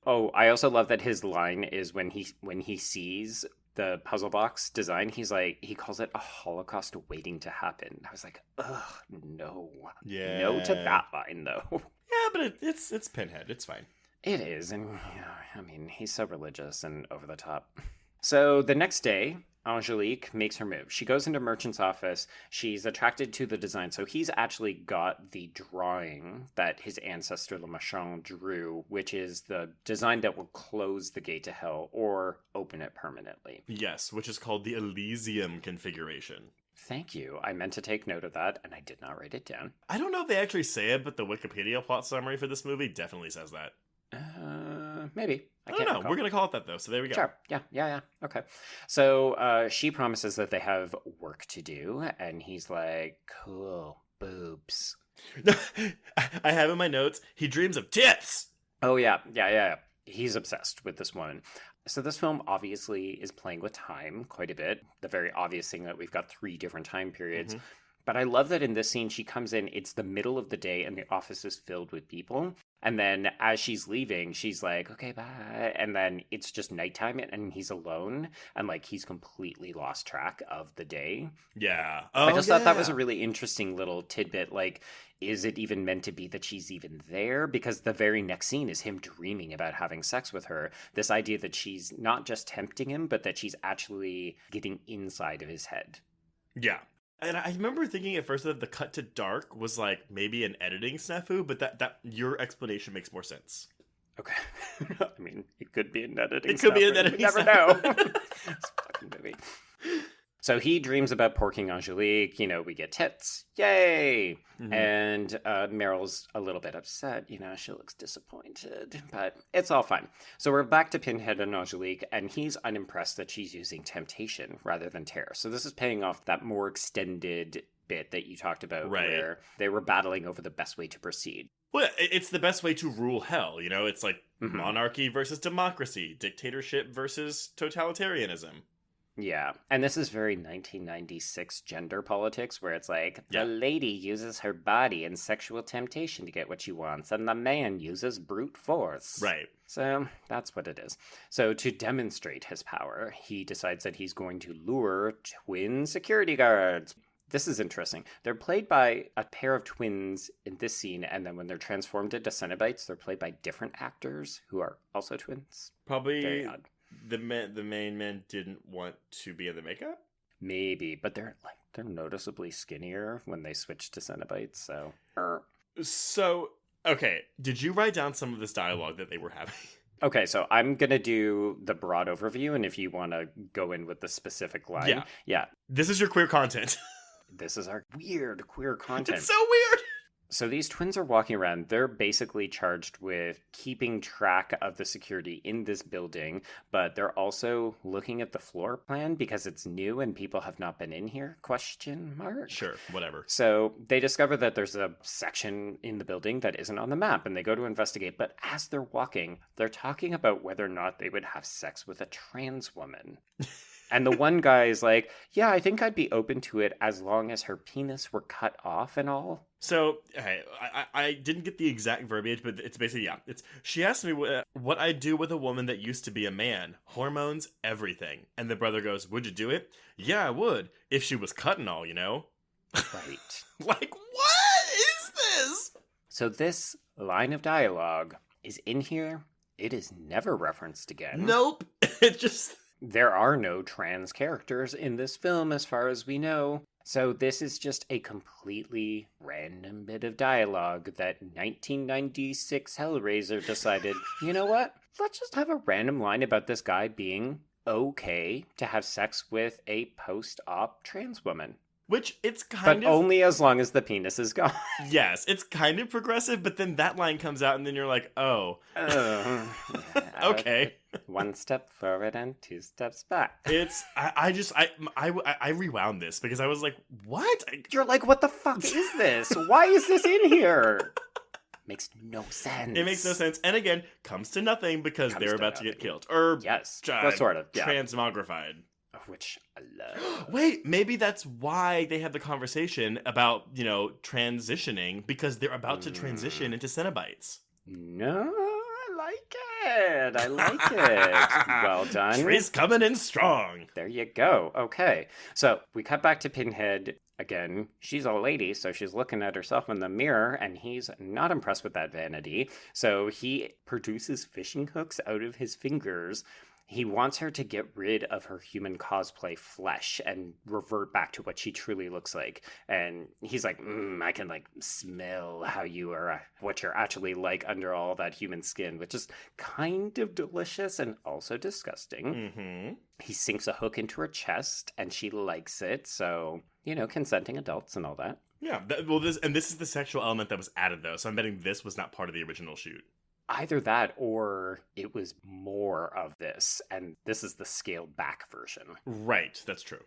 B: Oh, I also love that his line is when he sees the puzzle box design, he calls it a Holocaust waiting to happen. I was like, ugh, no.
C: Yeah.
B: No to that line though.
C: Yeah, but it's Pinhead. It's fine.
B: It is, and yeah, I mean, he's so religious and over the top. So the next day, Angelique makes her move. She goes into Merchant's office. She's attracted to the design. So he's actually got the drawing that his ancestor Le Marchand drew, which is the design that will close the gate to hell or open it permanently.
C: Yes, which is called the Elysium configuration.
B: Thank you. I meant to take note of that, and I did not write it down.
C: I don't know if they actually say it, but the Wikipedia plot summary for this movie definitely says that.
B: Maybe.
C: I don't know. We're going to call it that, though, so there we go.
B: Sure. Yeah. Okay. So she promises that they have work to do, and he's like, cool, boobs.
C: I have in my notes, he dreams of tits!
B: Oh, yeah. He's obsessed with this woman. So this film obviously is playing with time quite a bit. The very obvious thing that we've got 3 different time periods. But I love that in this scene, she comes in, it's the middle of the day, and the office is filled with people. And then as she's leaving, she's like, okay, bye. And then it's just nighttime, and he's alone, and like he's completely lost track of the day.
C: Yeah.
B: I just thought that was a really interesting little tidbit. Like, is it even meant to be that she's even there? Because the very next scene is him dreaming about having sex with her. This idea that she's not just tempting him, but that she's actually getting inside of his head.
C: Yeah. And I remember thinking at first that the cut to dark was like maybe an editing snafu, but that your explanation makes more sense.
B: Okay. I mean, it could be an editing
C: It could be an
B: snafu.
C: editing
B: You never
C: snafu.
B: know. This fucking movie. So he dreams about porking Angelique. We get tits. Yay!
C: Mhm.
B: And Meryl's a little bit upset. She looks disappointed. But it's all fine. So we're back to Pinhead and Angelique, and he's unimpressed that she's using temptation rather than terror. So this is paying off that more extended bit that you talked about,
C: Right.
B: where they were battling over the best way to proceed.
C: Well, it's the best way to rule hell, It's like
B: Mhm.
C: monarchy versus democracy, dictatorship versus totalitarianism.
B: Yeah, and this is very 1996 gender politics, where it's like,
C: Yeah.
B: the lady uses her body in sexual temptation to get what she wants, and the man uses brute force.
C: Right.
B: So that's what it is. So to demonstrate his power, he decides that he's going to lure twin security guards. This is interesting. They're played by a pair of twins in this scene, and then when they're transformed into Cenobites, they're played by different actors who are also twins. Very
C: Probably
B: odd.
C: the main man didn't want to be in the makeup.
B: Maybe, but they're noticeably skinnier when they switch to Cenobites, so...
C: So, okay, did you write down some of this dialogue that they were having?
B: Okay, so I'm gonna do the broad overview, and if you want to go in with the specific line... Yeah.
C: This is your queer content.
B: This is our weird queer content.
C: It's so weird!
B: So these twins are walking around. They're basically charged with keeping track of the security in this building, but they're also looking at the floor plan because it's new and people have not been in here? Question mark?
C: Sure, whatever.
B: So they discover that there's a section in the building that isn't on the map, and they go to investigate. But as they're walking, they're talking about whether or not they would have sex with a trans woman. And the one guy is like, yeah, I think I'd be open to it as long as her penis were cut off and all.
C: So, okay, I didn't get the exact verbiage, but it's basically, yeah. She asked me what I'd do with a woman that used to be a man. Hormones, everything. And the brother goes, would you do it? Yeah, I would. If she was cut and all,
B: Right.
C: Like, what is this?
B: So this line of dialogue is in here. It is never referenced again.
C: Nope. It just...
B: There are no trans characters in this film as far as we know. So this is just a completely random bit of dialogue that 1996 Hellraiser decided, you know what? Let's just have a random line about this guy being okay to have sex with a post-op trans woman.
C: Which it's kind
B: But
C: of...
B: only as long as the penis is gone.
C: Yes, it's kind of progressive, but then that line comes out and then you're like, oh. Okay.
B: One step forward and two steps back.
C: It's... I rewound this because I was like, what?
B: You're like, what the fuck is this? Why is this in here? Makes no sense.
C: It makes no sense. And again, comes to nothing because they're about to get killed. Or
B: yes, well, sort of. Yeah.
C: Transmogrified.
B: Which I love.
C: Wait, maybe that's why they had the conversation about, transitioning, because they're about to transition into Cenobites.
B: No, I like it. I like it. Well done.
C: Tree's coming in strong.
B: There you go. Okay. So we cut back to Pinhead. Again, she's a lady, so she's looking at herself in the mirror, and he's not impressed with that vanity. So he produces fishing hooks out of his fingers. He wants her to get rid of her human cosplay flesh and revert back to what she truly looks like. And he's like, I can smell how you are, what you're actually like under all that human skin, which is kind of delicious and also disgusting.
C: Mm-hmm.
B: He sinks a hook into her chest and she likes it. So, consenting adults and all that.
C: Yeah. This is the sexual element that was added though. So I'm betting this was not part of the original shoot.
B: Either that or it was more of this, and this is the scaled back version.
C: Right, that's true.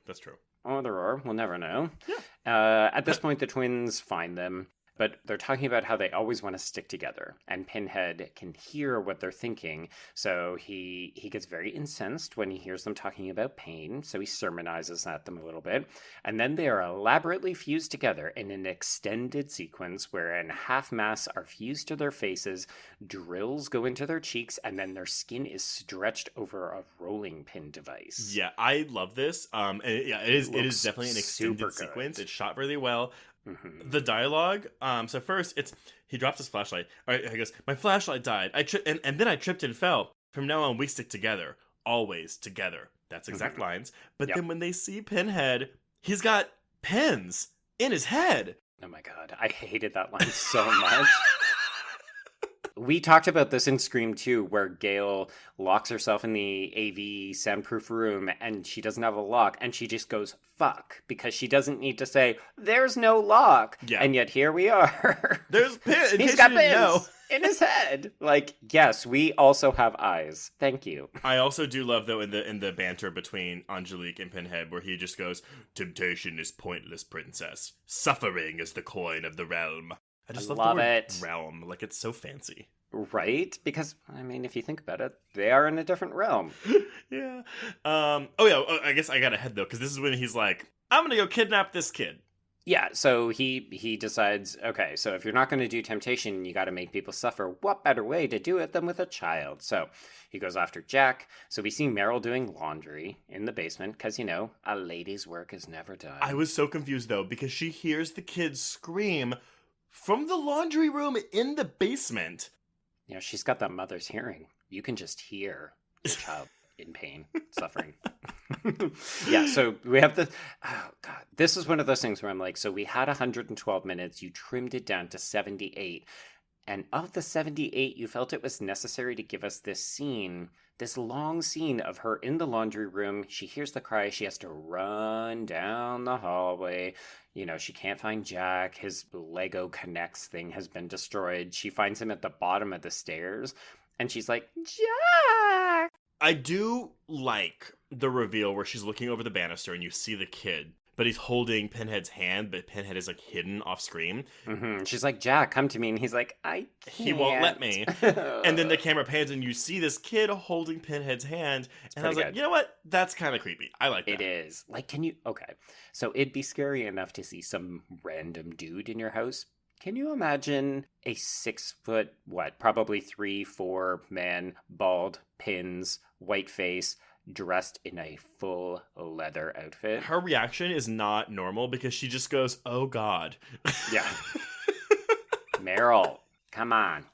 B: Either or, we'll never know.
C: Yeah.
B: At this point, the twins find them, but they're talking about how they always want to stick together, and Pinhead can hear what they're thinking, so he gets very incensed when he hears them talking about pain, so he sermonizes at them a little bit, and then they are elaborately fused together in an extended sequence wherein half-masks are fused to their faces, drills go into their cheeks, and then their skin is stretched over a rolling pin device.
C: Yeah, I love this. It is definitely an extended sequence. It's shot really well. Mm-hmm. The dialogue, so first he drops his flashlight. All right, he goes, my flashlight died. And then I tripped and fell. From now on, we stick together. Always together. That's exact lines. But then when they see Pinhead, he's got pins in his head.
B: Oh my God. I hated that line so much. We talked about this in Scream 2, where Gail locks herself in the AV soundproof room and she doesn't have a lock and she just goes, fuck, because she doesn't need to say, there's no lock.
C: Yeah.
B: And yet here we are.
C: There's pins.
B: He's got pins in his head. Like, yes, we also have eyes. Thank you.
C: I also do love, though, in the banter between Angelique and Pinhead, where he just goes, temptation is pointless, princess. Suffering is the coin of the realm. I just love the word
B: it.
C: Realm. Like, it's so fancy.
B: Right? Because, I mean, if you think about it, they are in a different realm.
C: Yeah. I guess I got ahead, though, because this is when he's like, I'm going to go kidnap this kid.
B: Yeah, so he decides, okay, so if you're not going to do temptation, you got to make people suffer. What better way to do it than with a child? So he goes after Jack. So we see Meryl doing laundry in the basement because, you know, a lady's work is never done.
C: I was so confused, though, because she hears the kids scream from the laundry room in the basement.
B: You know, she's got that mother's hearing. You can just hear your child in pain, suffering. Yeah, so we have the... Oh, God. This is one of those things where I'm like, so we had 112 minutes. You trimmed it down to 78. And of the 78, you felt it was necessary to give us this scene, this long scene of her in the laundry room. She hears the cry. She has to run down the hallway. You know, she can't find Jack. His Lego Connects thing has been destroyed. She finds him at the bottom of the stairs. And she's like, Jack!
C: I do like the reveal where she's looking over the banister and you see the kid, but he's holding Pinhead's hand, but Pinhead is like hidden off screen.
B: Mm-hmm. She's like, Jack, come to me. And he's like, I can't.
C: He won't let me. And then the camera pans and you see this kid holding Pinhead's hand. And I was like, you know what? That's kind of creepy. I like that.
B: It is. Like, okay. So it'd be scary enough to see some random dude in your house. Can you imagine a 6 foot, probably 3-4 man, bald, pins, white face, dressed in a full leather outfit?
C: Her reaction is not normal because she just goes, oh God.
B: Yeah. Meryl, come on.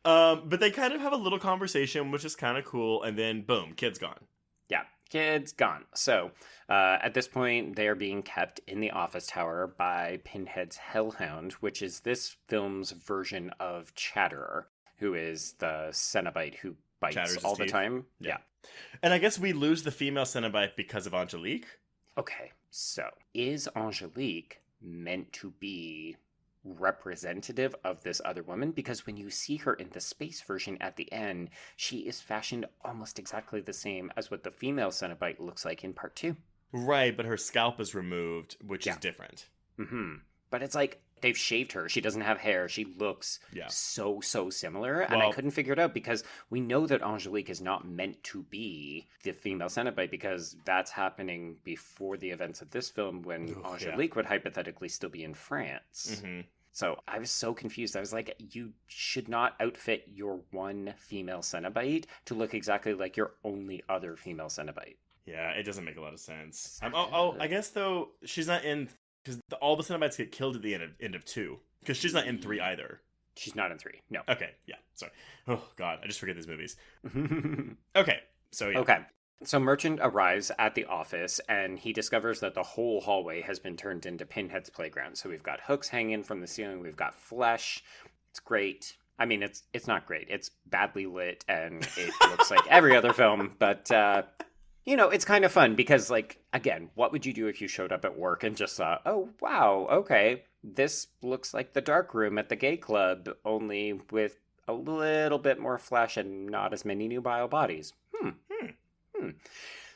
C: But they kind of have a little conversation, which is kind of cool. And then boom, kid's gone.
B: Yeah, kid's gone. So at this point, they are being kept in the office tower by Pinhead's Hellhound, which is this film's version of Chatterer, who is the Cenobite who bites
C: Chatters
B: all
C: his
B: the
C: teeth.
B: time.
C: Yeah. And I guess we lose the female Cenobite because of Angelique.
B: Okay, so is Angelique meant to be representative of this other woman? Because when you see her in the space version at the end, she is fashioned almost exactly the same as what the female Cenobite looks like in part 2.
C: Right, but her scalp is removed, which is different.
B: Mm-hmm. But it's like, they've shaved her. She doesn't have hair. She looks so similar. And I couldn't figure it out because we know that Angelique is not meant to be the female Cenobite because that's happening before the events of this film when Angelique would hypothetically still be in France.
C: Mm-hmm.
B: So I was so confused. I was like, you should not outfit your one female Cenobite to look exactly like your only other female Cenobite.
C: Yeah, it doesn't make a lot of sense. I guess, though, she's not in... Because all the Cenobites get killed at the end of 2. Because she's not in 3 either.
B: She's not in 3, no.
C: Okay, yeah, sorry. Oh, God, I just forget these movies. Okay, so yeah.
B: Okay, so Merchant arrives at the office, and he discovers that the whole hallway has been turned into Pinhead's playground. So we've got hooks hanging from the ceiling, we've got flesh. It's great. I mean, it's not great. It's badly lit, and it looks like every other film, but... you know, it's kind of fun because, like, again, what would you do if you showed up at work and just saw, oh, wow, okay, this looks like the dark room at the gay club, only with a little bit more flesh and not as many nubile bodies.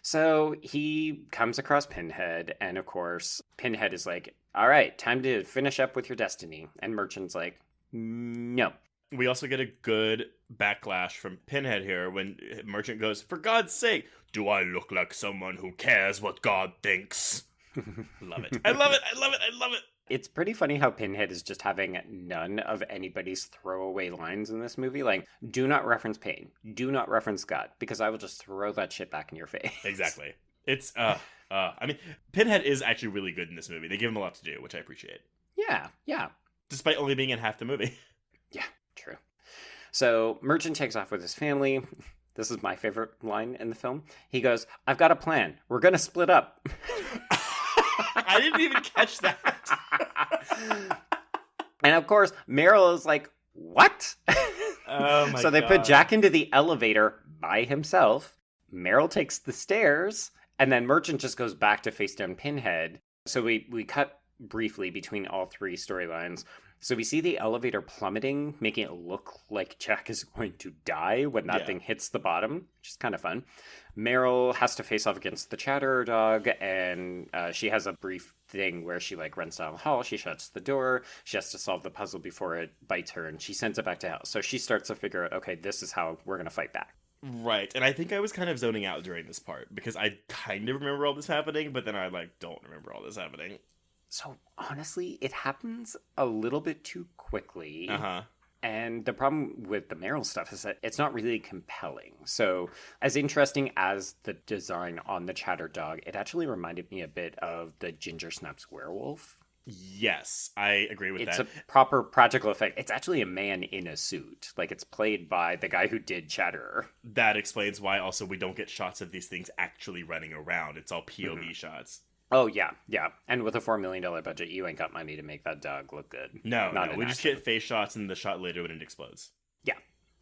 B: So he comes across Pinhead, and of course, Pinhead is like, all right, time to finish up with your destiny. And Merchant's like, no.
C: We also get a good backlash from Pinhead here when Merchant goes, for God's sake, do I look like someone who cares what God thinks? Love it. I love it. I love it. I love it.
B: It's pretty funny how Pinhead is just having none of anybody's throwaway lines in this movie. Like, do not reference pain. Do not reference God, because I will just throw that shit back in your face.
C: Exactly. It's, I mean, Pinhead is actually really good in this movie. They give him a lot to do, which I appreciate.
B: Yeah.
C: Despite only being in half the movie.
B: Yeah, true. So Merchant takes off with his family. This is my favorite line in the film. He goes, I've got a plan. We're going to split up.
C: I didn't even catch that.
B: And of course, Meryl is like, what?
C: Oh my god.
B: So they put Jack into the elevator by himself. Meryl takes the stairs, and then Merchant just goes back to face down Pinhead. So we cut briefly between all three storylines. So we see the elevator plummeting, making it look like Jack is going to die when that thing hits the bottom, which is kind of fun. Meryl has to face off against the Chatterer dog, and she has a brief thing where she runs down the hall. She shuts the door. She has to solve the puzzle before it bites her, and she sends it back to hell. So she starts to figure out, okay, this is how we're going to fight back.
C: Right, and I think I was kind of zoning out during this part because I kind of remember all this happening, but then I don't remember all this happening.
B: So honestly, it happens a little bit too quickly.
C: Uh-huh.
B: And the problem with the Meryl stuff is that it's not really compelling. So as interesting as the design on the Chatter dog, it actually reminded me a bit of the Ginger Snaps werewolf.
C: Yes, I agree with that.
B: It's a proper practical effect. It's actually a man in a suit. It's played by the guy who did Chatterer.
C: That explains why also we don't get shots of these things actually running around. It's all POV shots.
B: Oh, yeah. And with a $4 million budget, you ain't got money to make that dog look good.
C: No, we just get face shots and the shot later when it explodes.
B: Yeah,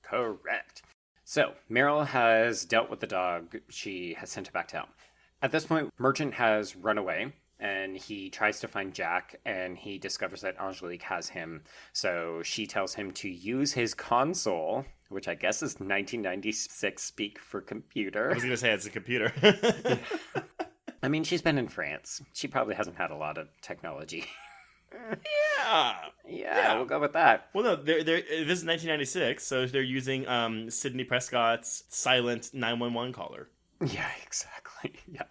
B: correct. So, Meryl has dealt with the dog. She has sent it back to hell. At this point, Merchant has run away, and he tries to find Jack, and he discovers that Angelique has him. So she tells him to use his console, which I guess is 1996 speak for computer.
C: I was going to say it's a computer.
B: I mean, she's been in France. She probably hasn't had a lot of technology. Yeah, we'll go with that.
C: Well, no, this is 1996, so they're using Sidney Prescott's silent 911 caller.
B: Yeah, exactly. Yeah.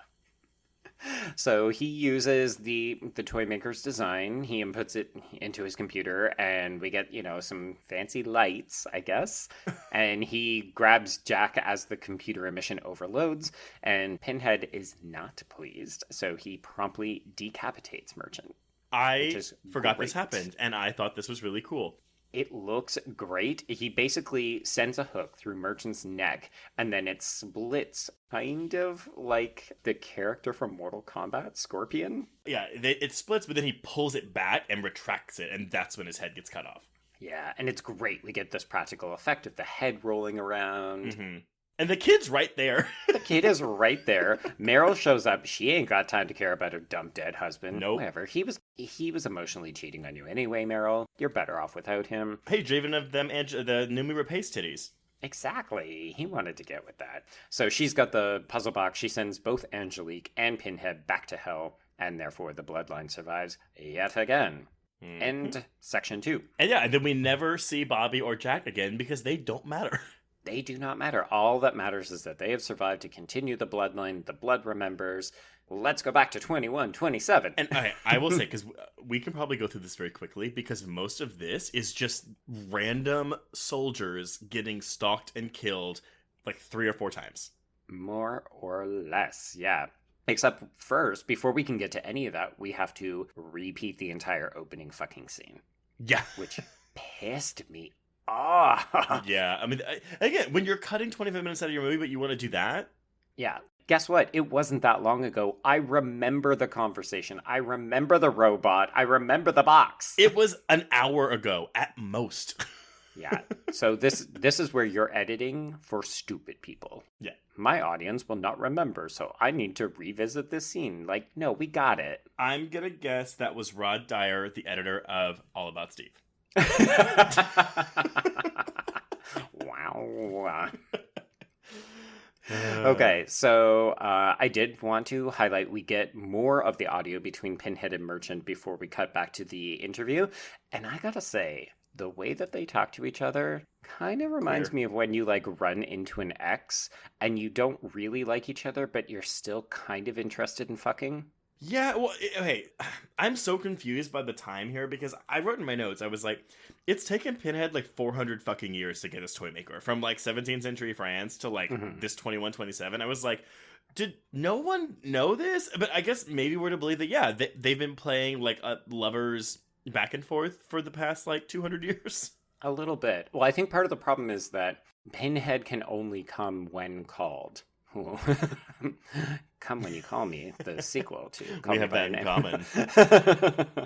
B: So he uses the toy maker's design. He inputs it into his computer, and we get, some fancy lights, I guess. And he grabs Jack as the computer emission overloads, and Pinhead is not pleased. So he promptly decapitates Merchant.
C: I forgot this happened, and I thought this was really cool.
B: It looks great. He basically sends a hook through Merchant's neck, and then it splits, kind of like the character from Mortal Kombat, Scorpion.
C: Yeah, it splits, but then he pulls it back and retracts it, and that's when his head gets cut off.
B: Yeah, and it's great. We get this practical effect of the head rolling around.
C: Mm-hmm. And the kid's right there.
B: The kid is right there. Meryl shows up. She ain't got time to care about her dumb dead husband.
C: Nope.
B: Whatever. He was emotionally cheating on you anyway, Meryl. You're better off without him.
C: Hey, driven of them the Noomi Rapace titties.
B: Exactly. He wanted to get with that. So she's got the puzzle box. She sends both Angelique and Pinhead back to hell, and therefore the bloodline survives yet again. Mm-hmm. End section 2.
C: And then we never see Bobby or Jack again because they don't matter.
B: They do not matter. All that matters is that they have survived to continue the bloodline. The blood remembers. Let's go back to 2127.
C: And I will say, because we can probably go through this very quickly, because most of this is just random soldiers getting stalked and killed 3 or 4 times.
B: More or less, yeah. Except first, before we can get to any of that, we have to repeat the entire opening fucking scene.
C: Yeah.
B: Which pissed me off.
C: Yeah, I mean, again, when you're cutting 25 minutes out of your movie, but you want to do that?
B: Yeah. Guess what? It wasn't that long ago. I remember the conversation. I remember the robot. I remember the box.
C: It was an hour ago, at most.
B: Yeah. So this is where you're editing for stupid people.
C: Yeah.
B: My audience will not remember, so I need to revisit this scene. No, we got it.
C: I'm going to guess that was Rod Dyer, the editor of All About Steve.
B: Wow. Okay, so I did want to highlight we get more of the audio between Pinhead and Merchant before we cut back to the interview. And I gotta say, the way that they talk to each other kind of reminds me of when you run into an ex and you don't really like each other, but you're still kind of interested in fucking.
C: Yeah, well, okay, I'm so confused by the time here because I wrote in my notes, I was like, it's taken Pinhead 400 fucking years to get his toy maker from 17th century France to this 2127. I was like, did no one know this? But I guess maybe we're to believe that, yeah, they've been playing lovers back and forth for the past 200 years.
B: A little bit. Well, I think part of the problem is that Pinhead can only come when called. Ooh. Come When You Call Me, the sequel to Call
C: We
B: Me
C: have
B: by
C: that
B: Your
C: in
B: Name.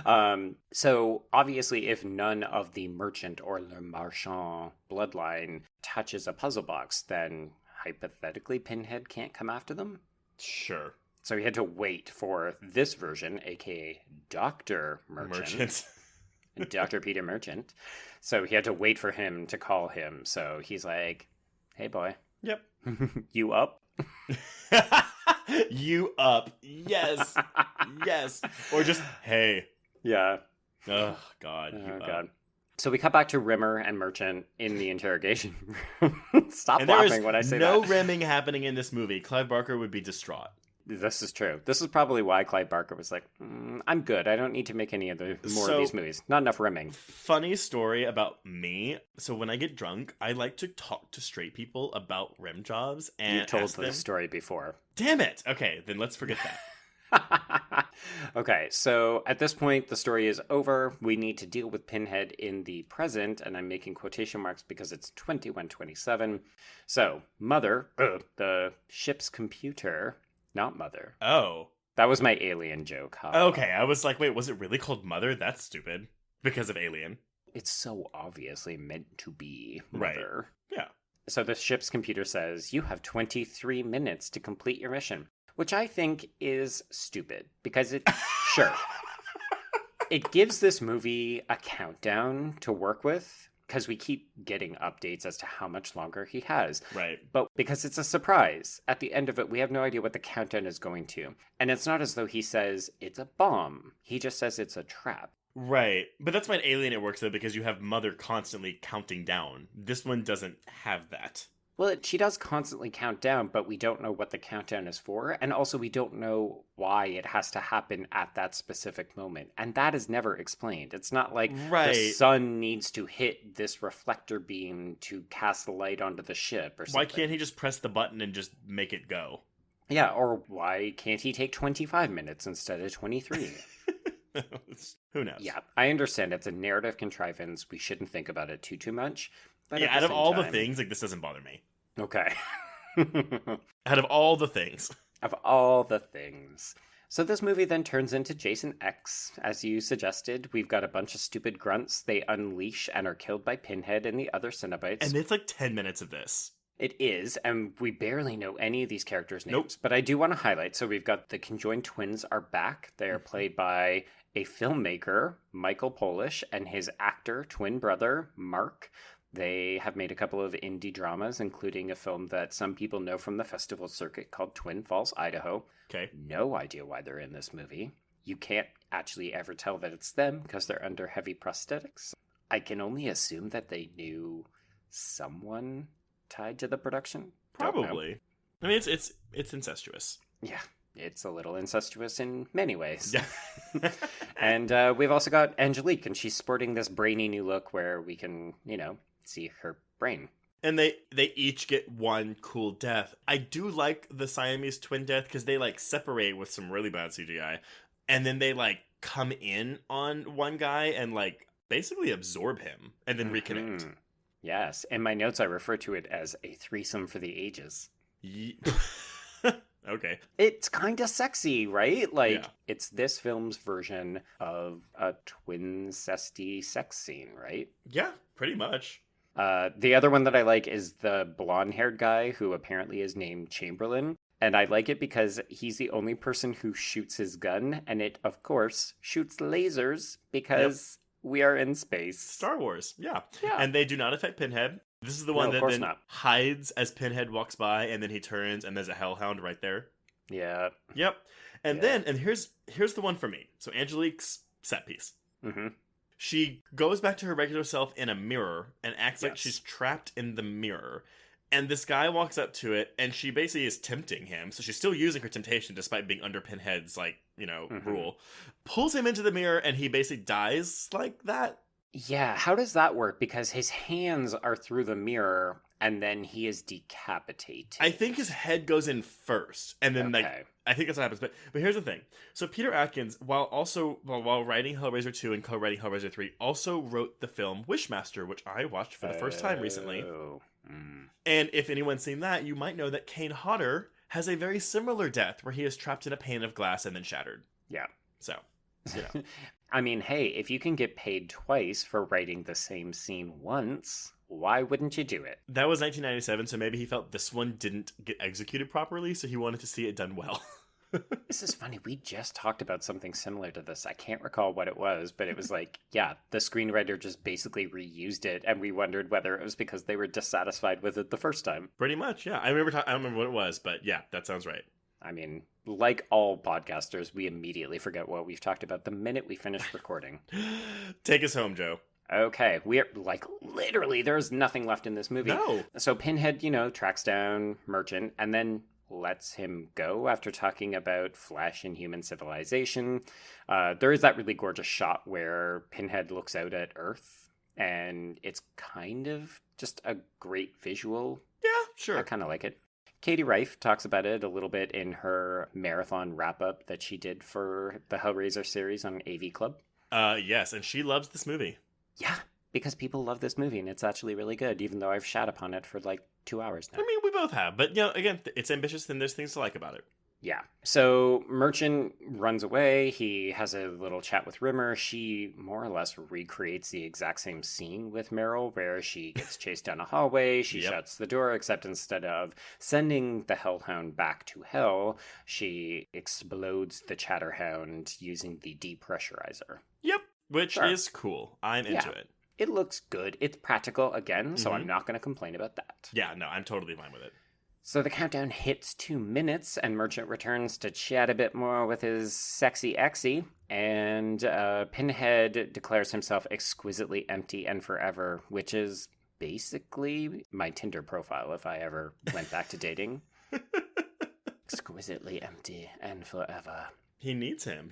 C: common.
B: So obviously, if none of the merchant or le marchand bloodline touches a puzzle box, then hypothetically Pinhead can't come after them.
C: Sure.
B: So he had to wait for this version, aka Dr. Merchant. Dr. Peter Merchant. So he had to wait for him to call him. So he's like, hey, boy.
C: Yep.
B: You up?
C: You up. Yes. Yes. Or just, hey.
B: Yeah.
C: Oh, God. You
B: Oh,
C: up.
B: God. So we cut back to Rimmer and Merchant in the interrogation room. Stop
C: And
B: laughing when I say
C: no
B: that.
C: rimming happening in this movie. Clive Barker would be distraught.
B: This is true. This is probably why Clive Barker was like, I'm good. I don't need to make any more of these movies. Not enough rimming.
C: Funny story about me. So when I get drunk, I like to talk to straight people about rim jobs. And
B: You told
C: ask them,
B: this story before.
C: Damn it. Okay, then let's forget that.
B: Okay, so at this point, the story is over. We need to deal with Pinhead in the present, and I'm making quotation marks because it's 2127. So, Mother, the ship's computer, not Mother.
C: Oh.
B: That was my alien joke. Huh?
C: Okay, I was like, wait, was it really called Mother? That's stupid. Because of Alien.
B: It's so obviously meant to be
C: Right.
B: Mother.
C: Yeah.
B: So the ship's computer says, you have 23 minutes to complete your mission, which I think is stupid because it, sure, it gives this movie a countdown to work with because we keep getting updates as to how much longer he has.
C: Right.
B: But because it's a surprise, at the end of it, we have no idea what the countdown is going to. And it's not as though he says it's a bomb. He just says it's a trap.
C: Right. But that's why in Alien it works, though, because you have Mother constantly counting down. This one doesn't have that.
B: Well, she does constantly count down, but we don't know what the countdown is for. And also, we don't know why it has to happen at that specific moment. And that is never explained. It's not like the sun needs to hit this reflector beam to cast the light onto the ship or something.
C: Why can't he just press the button and just make it go?
B: Yeah, or why can't he take 25 minutes instead of 23?
C: Who knows?
B: Yeah, I understand it's a narrative contrivance. We shouldn't think about it too much. But
C: Yeah, out of all the things, like, this doesn't bother me.
B: Okay.
C: Out of all the things.
B: Of all the things. So this movie then turns into Jason X. As you suggested, we've got a bunch of stupid grunts. They unleash and are killed by Pinhead and the other Cenobites.
C: And it's like 10 minutes of this.
B: It is, and we barely know any of these characters' names.
C: Nope.
B: But I do want to highlight, so we've got the conjoined twins are back. They are played by a filmmaker, Michael Polish, and his actor, twin brother, Mark. They have made a couple of indie dramas, including a film that some people know from the festival circuit called Twin Falls, Idaho.
C: Okay.
B: No idea why they're in this movie. You can't actually ever tell that it's them because they're under heavy prosthetics. I can only assume that they knew someone tied to the production.
C: Probably. I mean, it's incestuous.
B: Yeah, it's a little incestuous in many ways.
C: Yeah.
B: And we've also got Angelique, and she's sporting this brainy new look where we can, see her brain.
C: And they each get one cool death. I do like the Siamese twin death because they like separate with some really bad CGI. And then they like come in on one guy and like basically absorb him and then reconnect.
B: Yes. In my notes, I refer to it as a threesome for the ages.
C: Okay.
B: It's kind of sexy, right? Like,
C: Yeah.
B: It's this film's version of a twin-cesty sex scene, right?
C: Yeah, pretty much.
B: The other one that I like is the blonde-haired guy who apparently is named Chamberlain. And I like it because he's the only person who shoots his gun. And it, of course, shoots lasers because we are in space.
C: Star Wars, yeah.
B: Yeah.
C: And they do not affect Pinhead. This is the one
B: No, of
C: that
B: course
C: then
B: not.
C: hides as Pinhead walks by, and then he turns, and there's a hellhound right there.
B: Yeah.
C: Yep. And
B: Yeah.
C: then, and here's the one for me. So Angelique's set piece.
B: Mm-hmm.
C: She goes back to her regular self in a mirror and acts like
B: Yes.
C: she's trapped in the mirror. And this guy walks up to it, and she basically is tempting him. So she's still using her temptation despite being under Pinhead's, rule. Pulls him into the mirror, and he basically dies like that.
B: Yeah, how does that work? Because his hands are through the mirror and then he is decapitated.
C: I think his head goes in first, and then
B: Okay.
C: I think that's what happens. But here's the thing. So Peter Atkins, while writing Hellraiser 2 and co-writing Hellraiser 3, also wrote the film Wishmaster, which I watched for the first time recently. And if anyone's seen that, you might know that Kane Hodder has a very similar death where he is trapped in a pane of glass and then shattered.
B: Yeah.
C: So, you know.
B: I mean, hey, if you can get paid twice for writing the same scene once, why wouldn't you do it?
C: That was 1997, so maybe he felt this one didn't get executed properly, so he wanted to see it done well.
B: This is funny. We just talked about something similar to this. I can't recall what it was, but it was like, yeah, the screenwriter just basically reused it, and we wondered whether it was because they were dissatisfied with it the first time.
C: Pretty much, yeah. I don't remember what it was, but yeah, that sounds right.
B: I mean, like all podcasters, we immediately forget what we've talked about the minute we finish recording.
C: Take us home, Joe.
B: Okay, we're like literally there's nothing left in this movie.
C: No.
B: So Pinhead, tracks down Merchant and then lets him go after talking about flesh and human civilization. There is that really gorgeous shot where Pinhead looks out at Earth, and it's kind of just a great visual.
C: Yeah, sure.
B: I kind of like it. Katie Reif talks about it a little bit in her marathon wrap-up that she did for the Hellraiser series on AV Club.
C: Yes, and she loves this movie.
B: Yeah, because people love this movie, and it's actually really good, even though I've shat upon it for like 2 hours now.
C: I mean, we both have, but, again, it's ambitious, and there's things to like about it.
B: Yeah. So Merchant runs away. He has a little chat with Rimmer. She more or less recreates the exact same scene with Meryl, where she gets chased down a hallway. She shuts the door, except instead of sending the Hellhound back to hell, she explodes the Chatterhound using the depressurizer.
C: Yep, which is cool. I'm into it.
B: It looks good. It's practical again, so I'm not going to complain about that.
C: Yeah, no, I'm totally fine with it.
B: So the countdown hits 2 minutes, and Merchant returns to chat a bit more with his sexy exy, and Pinhead declares himself exquisitely empty and forever, which is basically my Tinder profile if I ever went back to dating. Exquisitely empty and forever.
C: He needs him.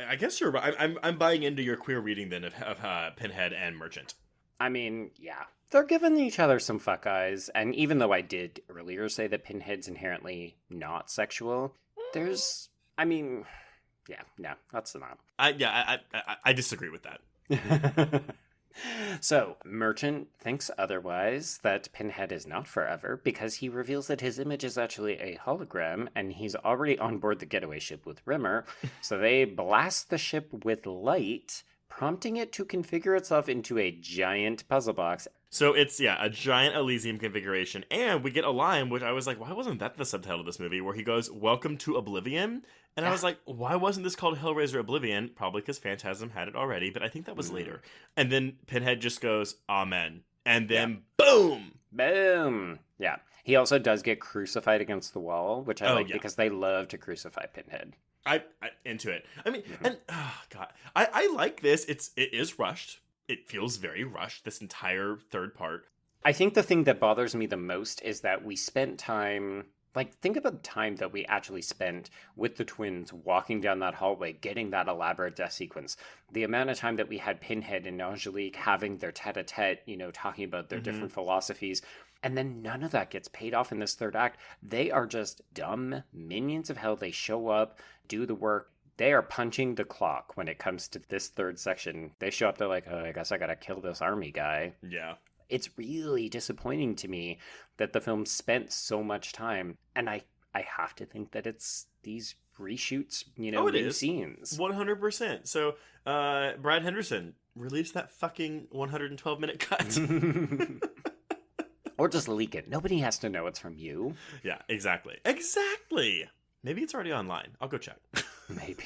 C: I guess you're right. I'm buying into your queer reading then of Pinhead and Merchant.
B: I mean, yeah. They're giving each other some fuck eyes, and even though I did earlier say that Pinhead's inherently not sexual, there's, I mean, yeah, no, that's not.
C: I disagree with that.
B: So, Merchant thinks otherwise, that Pinhead is not forever, because he reveals that his image is actually a hologram, and he's already on board the getaway ship with Rimmer, so they blast the ship with light, prompting it to configure itself into a giant puzzle box.
C: So it's, a giant Elysium configuration, and we get a line, which I was like, why wasn't that the subtitle of this movie, where he goes, "Welcome to Oblivion?" And I was like, why wasn't this called Hellraiser Oblivion? Probably because Phantasm had it already, but I think that was later. And then Pinhead just goes, "Amen." And then, boom!
B: Boom! Yeah. He also does get crucified against the wall, which I like because they love to crucify Pinhead.
C: I into it. I mean, and God, I like this. It is rushed. It feels very rushed, this entire third part.
B: I think the thing that bothers me the most is that we spent time, think about the time that we actually spent with the twins walking down that hallway, getting that elaborate death sequence. The amount of time that we had Pinhead and Angelique having their tete-a-tete, talking about their different philosophies. And then none of that gets paid off in this third act. They are just dumb minions of hell. They show up, do the work. They are punching the clock when it comes to this third section. They show up, they're like, "Oh, I guess I gotta kill this army guy."
C: Yeah.
B: It's really disappointing to me that the film spent so much time. And I have to think that it's these reshoots, new scenes.
C: 100%. So, Brad Henderson, release that fucking 112-minute cut.
B: Or just leak it. Nobody has to know it's from you.
C: Yeah, exactly. Exactly. Maybe it's already online. I'll go check.
B: Maybe.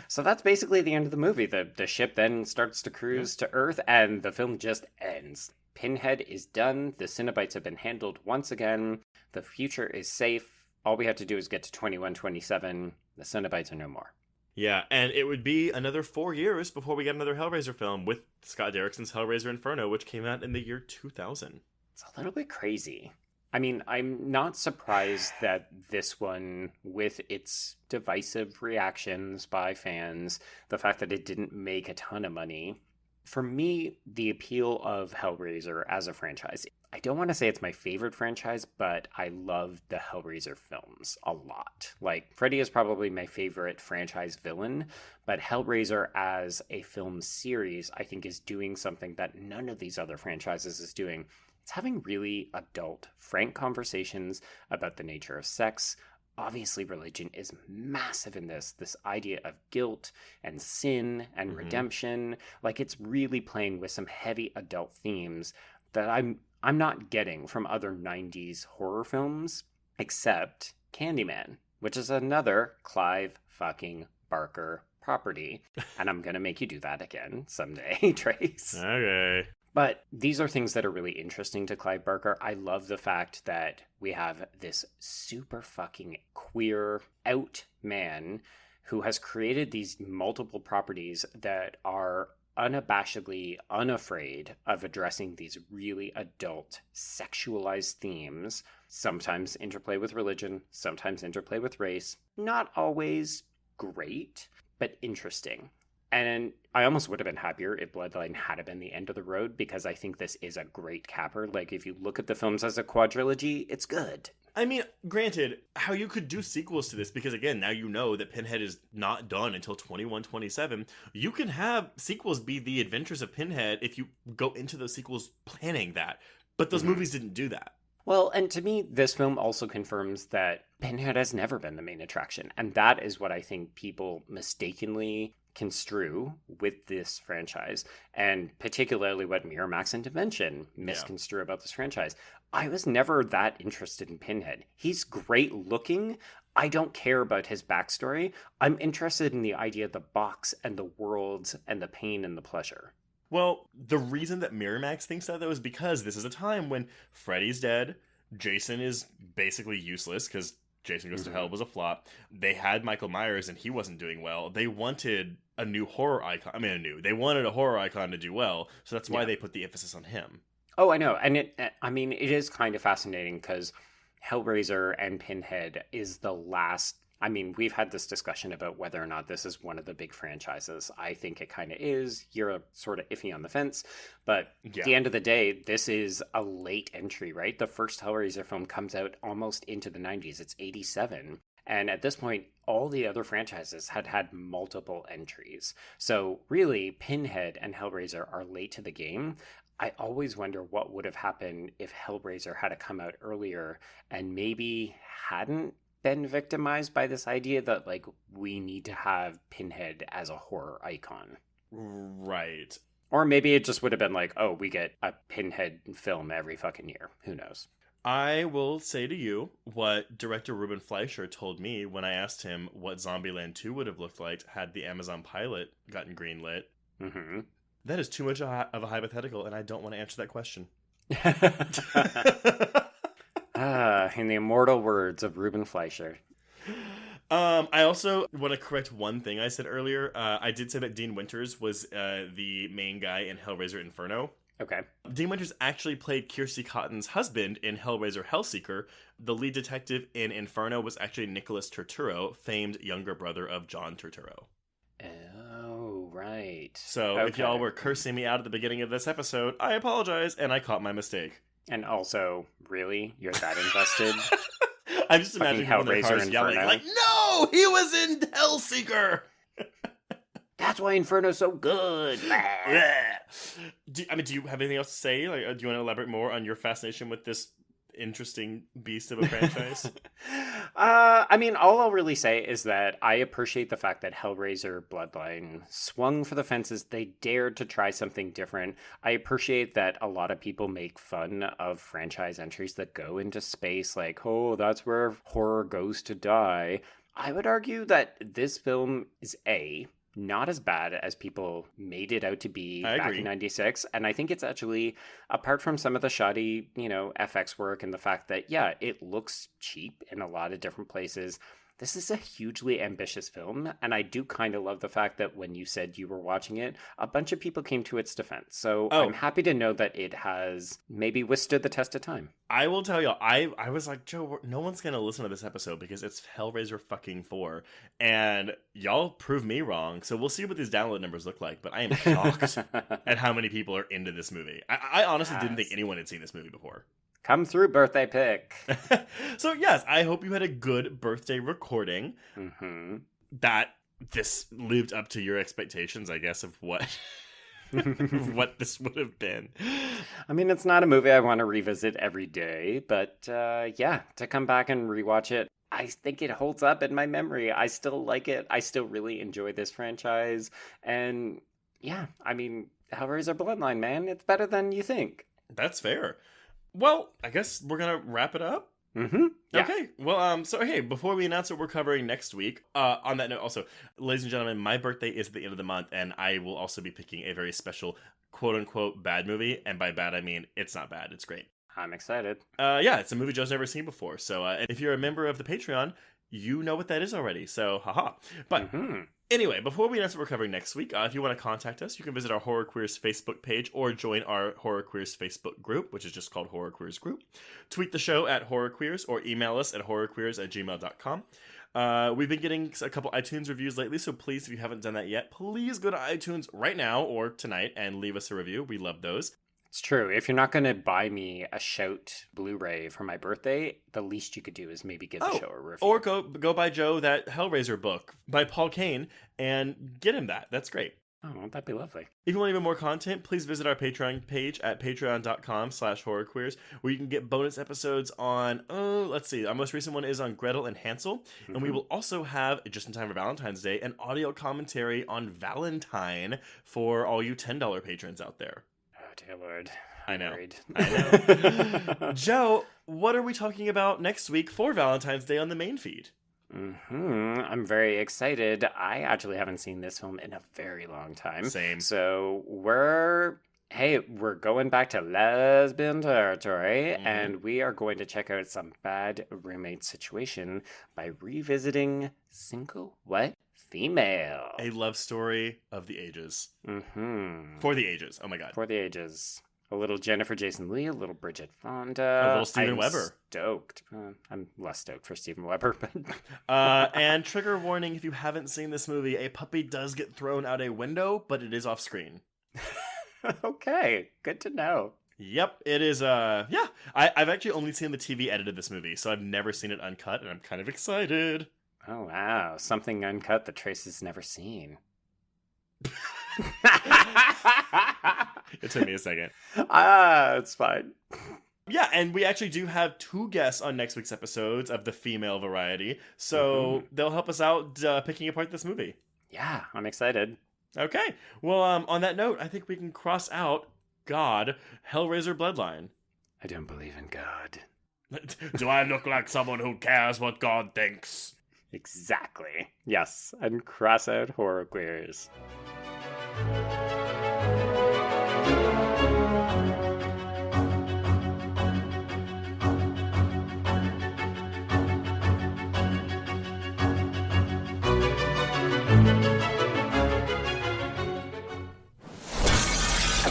B: So that's basically the end of the movie. The ship then starts to cruise to Earth, and the film just ends. Pinhead is done. The Cenobites have been handled once again. The future is safe. All we have to do is get to 2127. The Cenobites are no more.
C: Yeah, and it would be another 4 years before we get another Hellraiser film with Scott Derrickson's Hellraiser Inferno, which came out in the year 2000.
B: It's a little bit crazy. I mean, I'm not surprised that this one, with its divisive reactions by fans, the fact that it didn't make a ton of money, For me, the appeal of Hellraiser as a franchise, I don't want to say it's my favorite franchise, but I love the Hellraiser films a lot. Like, Freddy is probably my favorite franchise villain, but Hellraiser as a film series, I think is doing something that none of these other franchises is doing. It's having really adult, frank conversations about the nature of sex. Obviously, religion is massive in this idea of guilt and sin and redemption. Like, it's really playing with some heavy adult themes that I'm not getting from other 90s horror films, except Candyman, which is another Clive fucking Barker property. And I'm going to make you do that again someday, Trace.
C: Okay.
B: But these are things that are really interesting to Clive Barker. I love the fact that we have this super fucking queer out man who has created these multiple properties that are unabashedly unafraid of addressing these really adult sexualized themes, sometimes interplay with religion, sometimes interplay with race. Not always great, but interesting. And I almost would have been happier if Bloodline had been the end of the road, because I think this is a great capper. Like, if you look at the films as a quadrilogy, it's good.
C: I mean, granted, how you could do sequels to this, because again, now you know that Pinhead is not done until 2127. You can have sequels be the adventures of Pinhead if you go into those sequels planning that. But those movies didn't do that.
B: Well, and to me, this film also confirms that Pinhead has never been the main attraction. And that is what I think people mistakenly construe with this franchise, and particularly what Miramax and Dimension misconstrue about this franchise. I was never that interested in Pinhead. He's great looking. I don't care about his backstory. I'm interested in the idea of the box and the worlds and the pain and the pleasure.
C: Well, the reason that Miramax thinks that, though, is because this is a time when Freddy's dead, Jason is basically useless because Jason Goes to Hell was a flop. They had Michael Myers and he wasn't doing well. They wanted a new horror icon. They wanted a horror icon to do well, so that's why they put the emphasis on him.
B: Oh, I know. And it is kind of fascinating because Hellraiser and Pinhead is the last. We've had this discussion about whether or not this is one of the big franchises. I think it kind of is. You're sort of iffy on the fence. But at the end of the day, this is a late entry, right? The first Hellraiser film comes out almost into the 90s. It's 87. And at this point, all the other franchises had multiple entries. So really, Pinhead and Hellraiser are late to the game. I always wonder what would have happened if Hellraiser had come out earlier and maybe hadn't been victimized by this idea that, like, we need to have Pinhead as a horror icon.
C: Right.
B: Or maybe it just would have been like, oh, we get a Pinhead film every fucking year. Who knows?
C: I will say to you what director Ruben Fleischer told me when I asked him what Zombieland 2 would have looked like had the Amazon pilot gotten greenlit.
B: Mm-hmm.
C: That is too much of a hypothetical, and I don't want to answer that question.
B: In the immortal words of Ruben Fleischer.
C: I also want to correct one thing I said earlier. I did say that Dean Winters was the main guy in Hellraiser Inferno.
B: Okay.
C: Dean Winters actually played Kirsty Cotton's husband in Hellraiser Hellseeker. The lead detective in Inferno was actually Nicholas Turturro, famed younger brother of John Turturro.
B: Oh, right.
C: So if y'all were cursing me out at the beginning of this episode, I apologize, and I caught my mistake.
B: And also, really? You're that invested?
C: I'm just imagining Hellraiser yelling, like, no! He was in Hellseeker!
B: That's why Inferno's so good!
C: Do you have anything else to say? Like, do you want to elaborate more on your fascination with this interesting beast of a franchise?
B: All I'll really say is that I appreciate the fact that Hellraiser Bloodline swung for the fences. They dared to try something different. I appreciate that a lot of people make fun of franchise entries that go into space, like, oh, that's where horror goes to die. I would argue that this film is not as bad as people made it out to be back in 96. And I think it's actually, apart from some of the shoddy, FX work and the fact that, it looks cheap in a lot of different places, this is a hugely ambitious film, and I do kind of love the fact that when you said you were watching it, a bunch of people came to its defense. So I'm happy to know that it has maybe withstood the test of time.
C: I will tell you, I was like, Joe, no one's going to listen to this episode because it's Hellraiser fucking 4. And y'all prove me wrong. So we'll see what these download numbers look like. But I am shocked at how many people are into this movie. I honestly didn't think anyone had seen this movie before.
B: Come through, birthday pick.
C: So yes, I hope you had a good birthday recording.
B: Mm-hmm.
C: That this lived up to your expectations, I guess, of what what this would have been.
B: I mean, it's not a movie I want to revisit every day, but yeah, to come back and rewatch it, I think it holds up in my memory. I still like it. I still really enjoy this franchise. And yeah, I mean, Hellraiser Bloodline, man, it's better than you think.
C: That's fair. Well, I guess we're going to wrap it up.
B: Mm-hmm. Yeah.
C: Okay. Well, so, hey, before we announce what we're covering next week, on that note, also, ladies and gentlemen, my birthday is at the end of the month, and I will also be picking a very special, quote-unquote, bad movie. And by bad, I mean, it's not bad. It's great.
B: I'm excited.
C: Yeah, it's a movie Joe's never seen before. So if you're a member of the Patreon, you know what that is already. So, haha. But anyway, before we announce what we're covering next week, if you want to contact us, you can visit our Horror Queers Facebook page or join our Horror Queers Facebook group, which is just called Horror Queers Group. Tweet the show at Horror Queers or email us at horrorqueers@gmail.com. We've been getting a couple iTunes reviews lately, so please, if you haven't done that yet, please go to iTunes right now or tonight and leave us a review. We love those.
B: It's true. If you're not going to buy me a Shout Blu-ray for my birthday, the least you could do is maybe give the show a review.
C: Or go buy Joe that Hellraiser book by Paul Kane and get him that. That's great.
B: Oh, that'd be lovely.
C: If you want even more content, please visit our Patreon page at patreon.com/horrorqueers, where you can get bonus episodes on, let's see, our most recent one is on Gretel and Hansel, and we will also have, just in time for Valentine's Day, an audio commentary on Valentine for all you $10 patrons out there.
B: Oh, dear Lord.
C: I know.
B: Worried.
C: I know. Joe, what are we talking about next week for Valentine's Day on the main feed?
B: I'm very excited. I actually haven't seen this film in a very long time.
C: Same.
B: So we're going back to lesbian territory, and we are going to check out some bad roommate situation by revisiting Single What Female.
C: A love story of the ages. For the ages. Oh my God.
B: For the ages. A little Jennifer Jason Leigh, a little Bridget Fonda.
C: A little Steven Weber.
B: Stoked. I'm less stoked for Steven Weber.
C: And trigger warning, if you haven't seen this movie, a puppy does get thrown out a window, but it is off screen.
B: Okay, good to know.
C: Yep, it is, yeah. I've actually only seen the TV edit of this movie, so I've never seen it uncut, and I'm kind of excited.
B: Oh, wow. Something uncut that Trace has never seen.
C: It took me a second.
B: It's fine.
C: Yeah, and we actually do have 2 guests on next week's episodes of the female variety, so they'll help us out picking apart this movie.
B: Yeah, I'm excited.
C: Okay, well, on that note, I think we can cross out God, Hellraiser Bloodline.
B: I don't believe in God.
C: Do I look like someone who cares what God thinks?
B: Exactly. Yes, and cross out Horror Queers.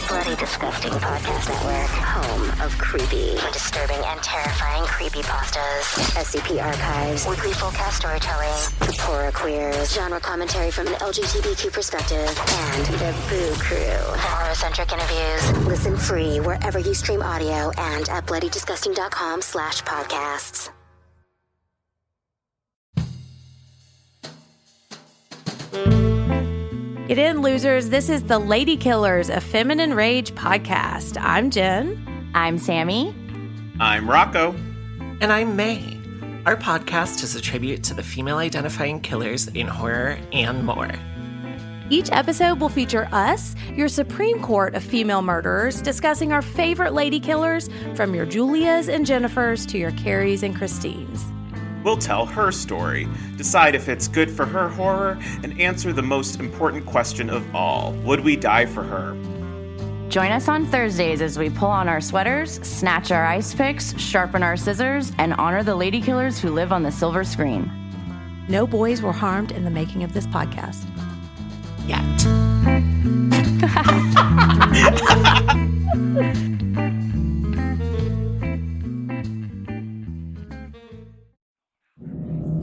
A: Bloody Disgusting Podcast Network, home of creepy, disturbing, and terrifying creepypastas, SCP archives, weekly full cast storytelling, horror queers, genre commentary from an LGBTQ perspective, and the Boo Crew, for horror-centric interviews. Listen free wherever you stream audio and at bloodydisgusting.com/podcasts.
D: Get in, losers. This is the Lady Killers, a Feminine Rage podcast. I'm Jen.
E: I'm Sammy.
F: I'm Rocco.
G: And I'm May. Our podcast is a tribute to the female-identifying killers in horror and more.
D: Each episode will feature us, your Supreme Court of female murderers, discussing our favorite lady killers, from your Julias and Jennifers to your Carries and Christines.
F: We'll tell her story, decide if it's good for her horror, and answer the most important question of all. Would we die for her?
E: Join us on Thursdays as we pull on our sweaters, snatch our ice picks, sharpen our scissors, and honor the lady killers who live on the silver screen.
D: No boys were harmed in the making of this podcast.
G: Yet.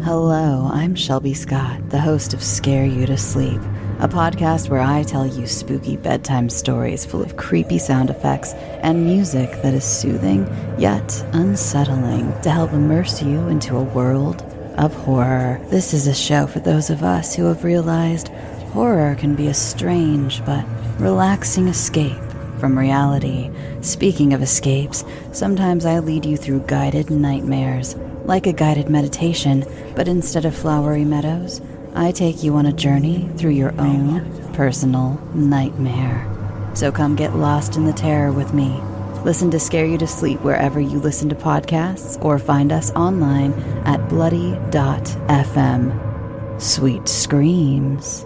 H: Hello, I'm Shelby Scott, the host of Scare You to Sleep, a podcast where I tell you spooky bedtime stories full of creepy sound effects and music that is soothing yet unsettling to help immerse you into a world of horror. This is a show for those of us who have realized horror can be a strange but relaxing escape from reality. Speaking of escapes, sometimes I lead you through guided nightmares, like a guided meditation, but instead of flowery meadows, I take you on a journey through your own personal nightmare. So come get lost in the terror with me. Listen to Scare You to Sleep wherever you listen to podcasts, or find us online at bloody.fm. Sweet screams.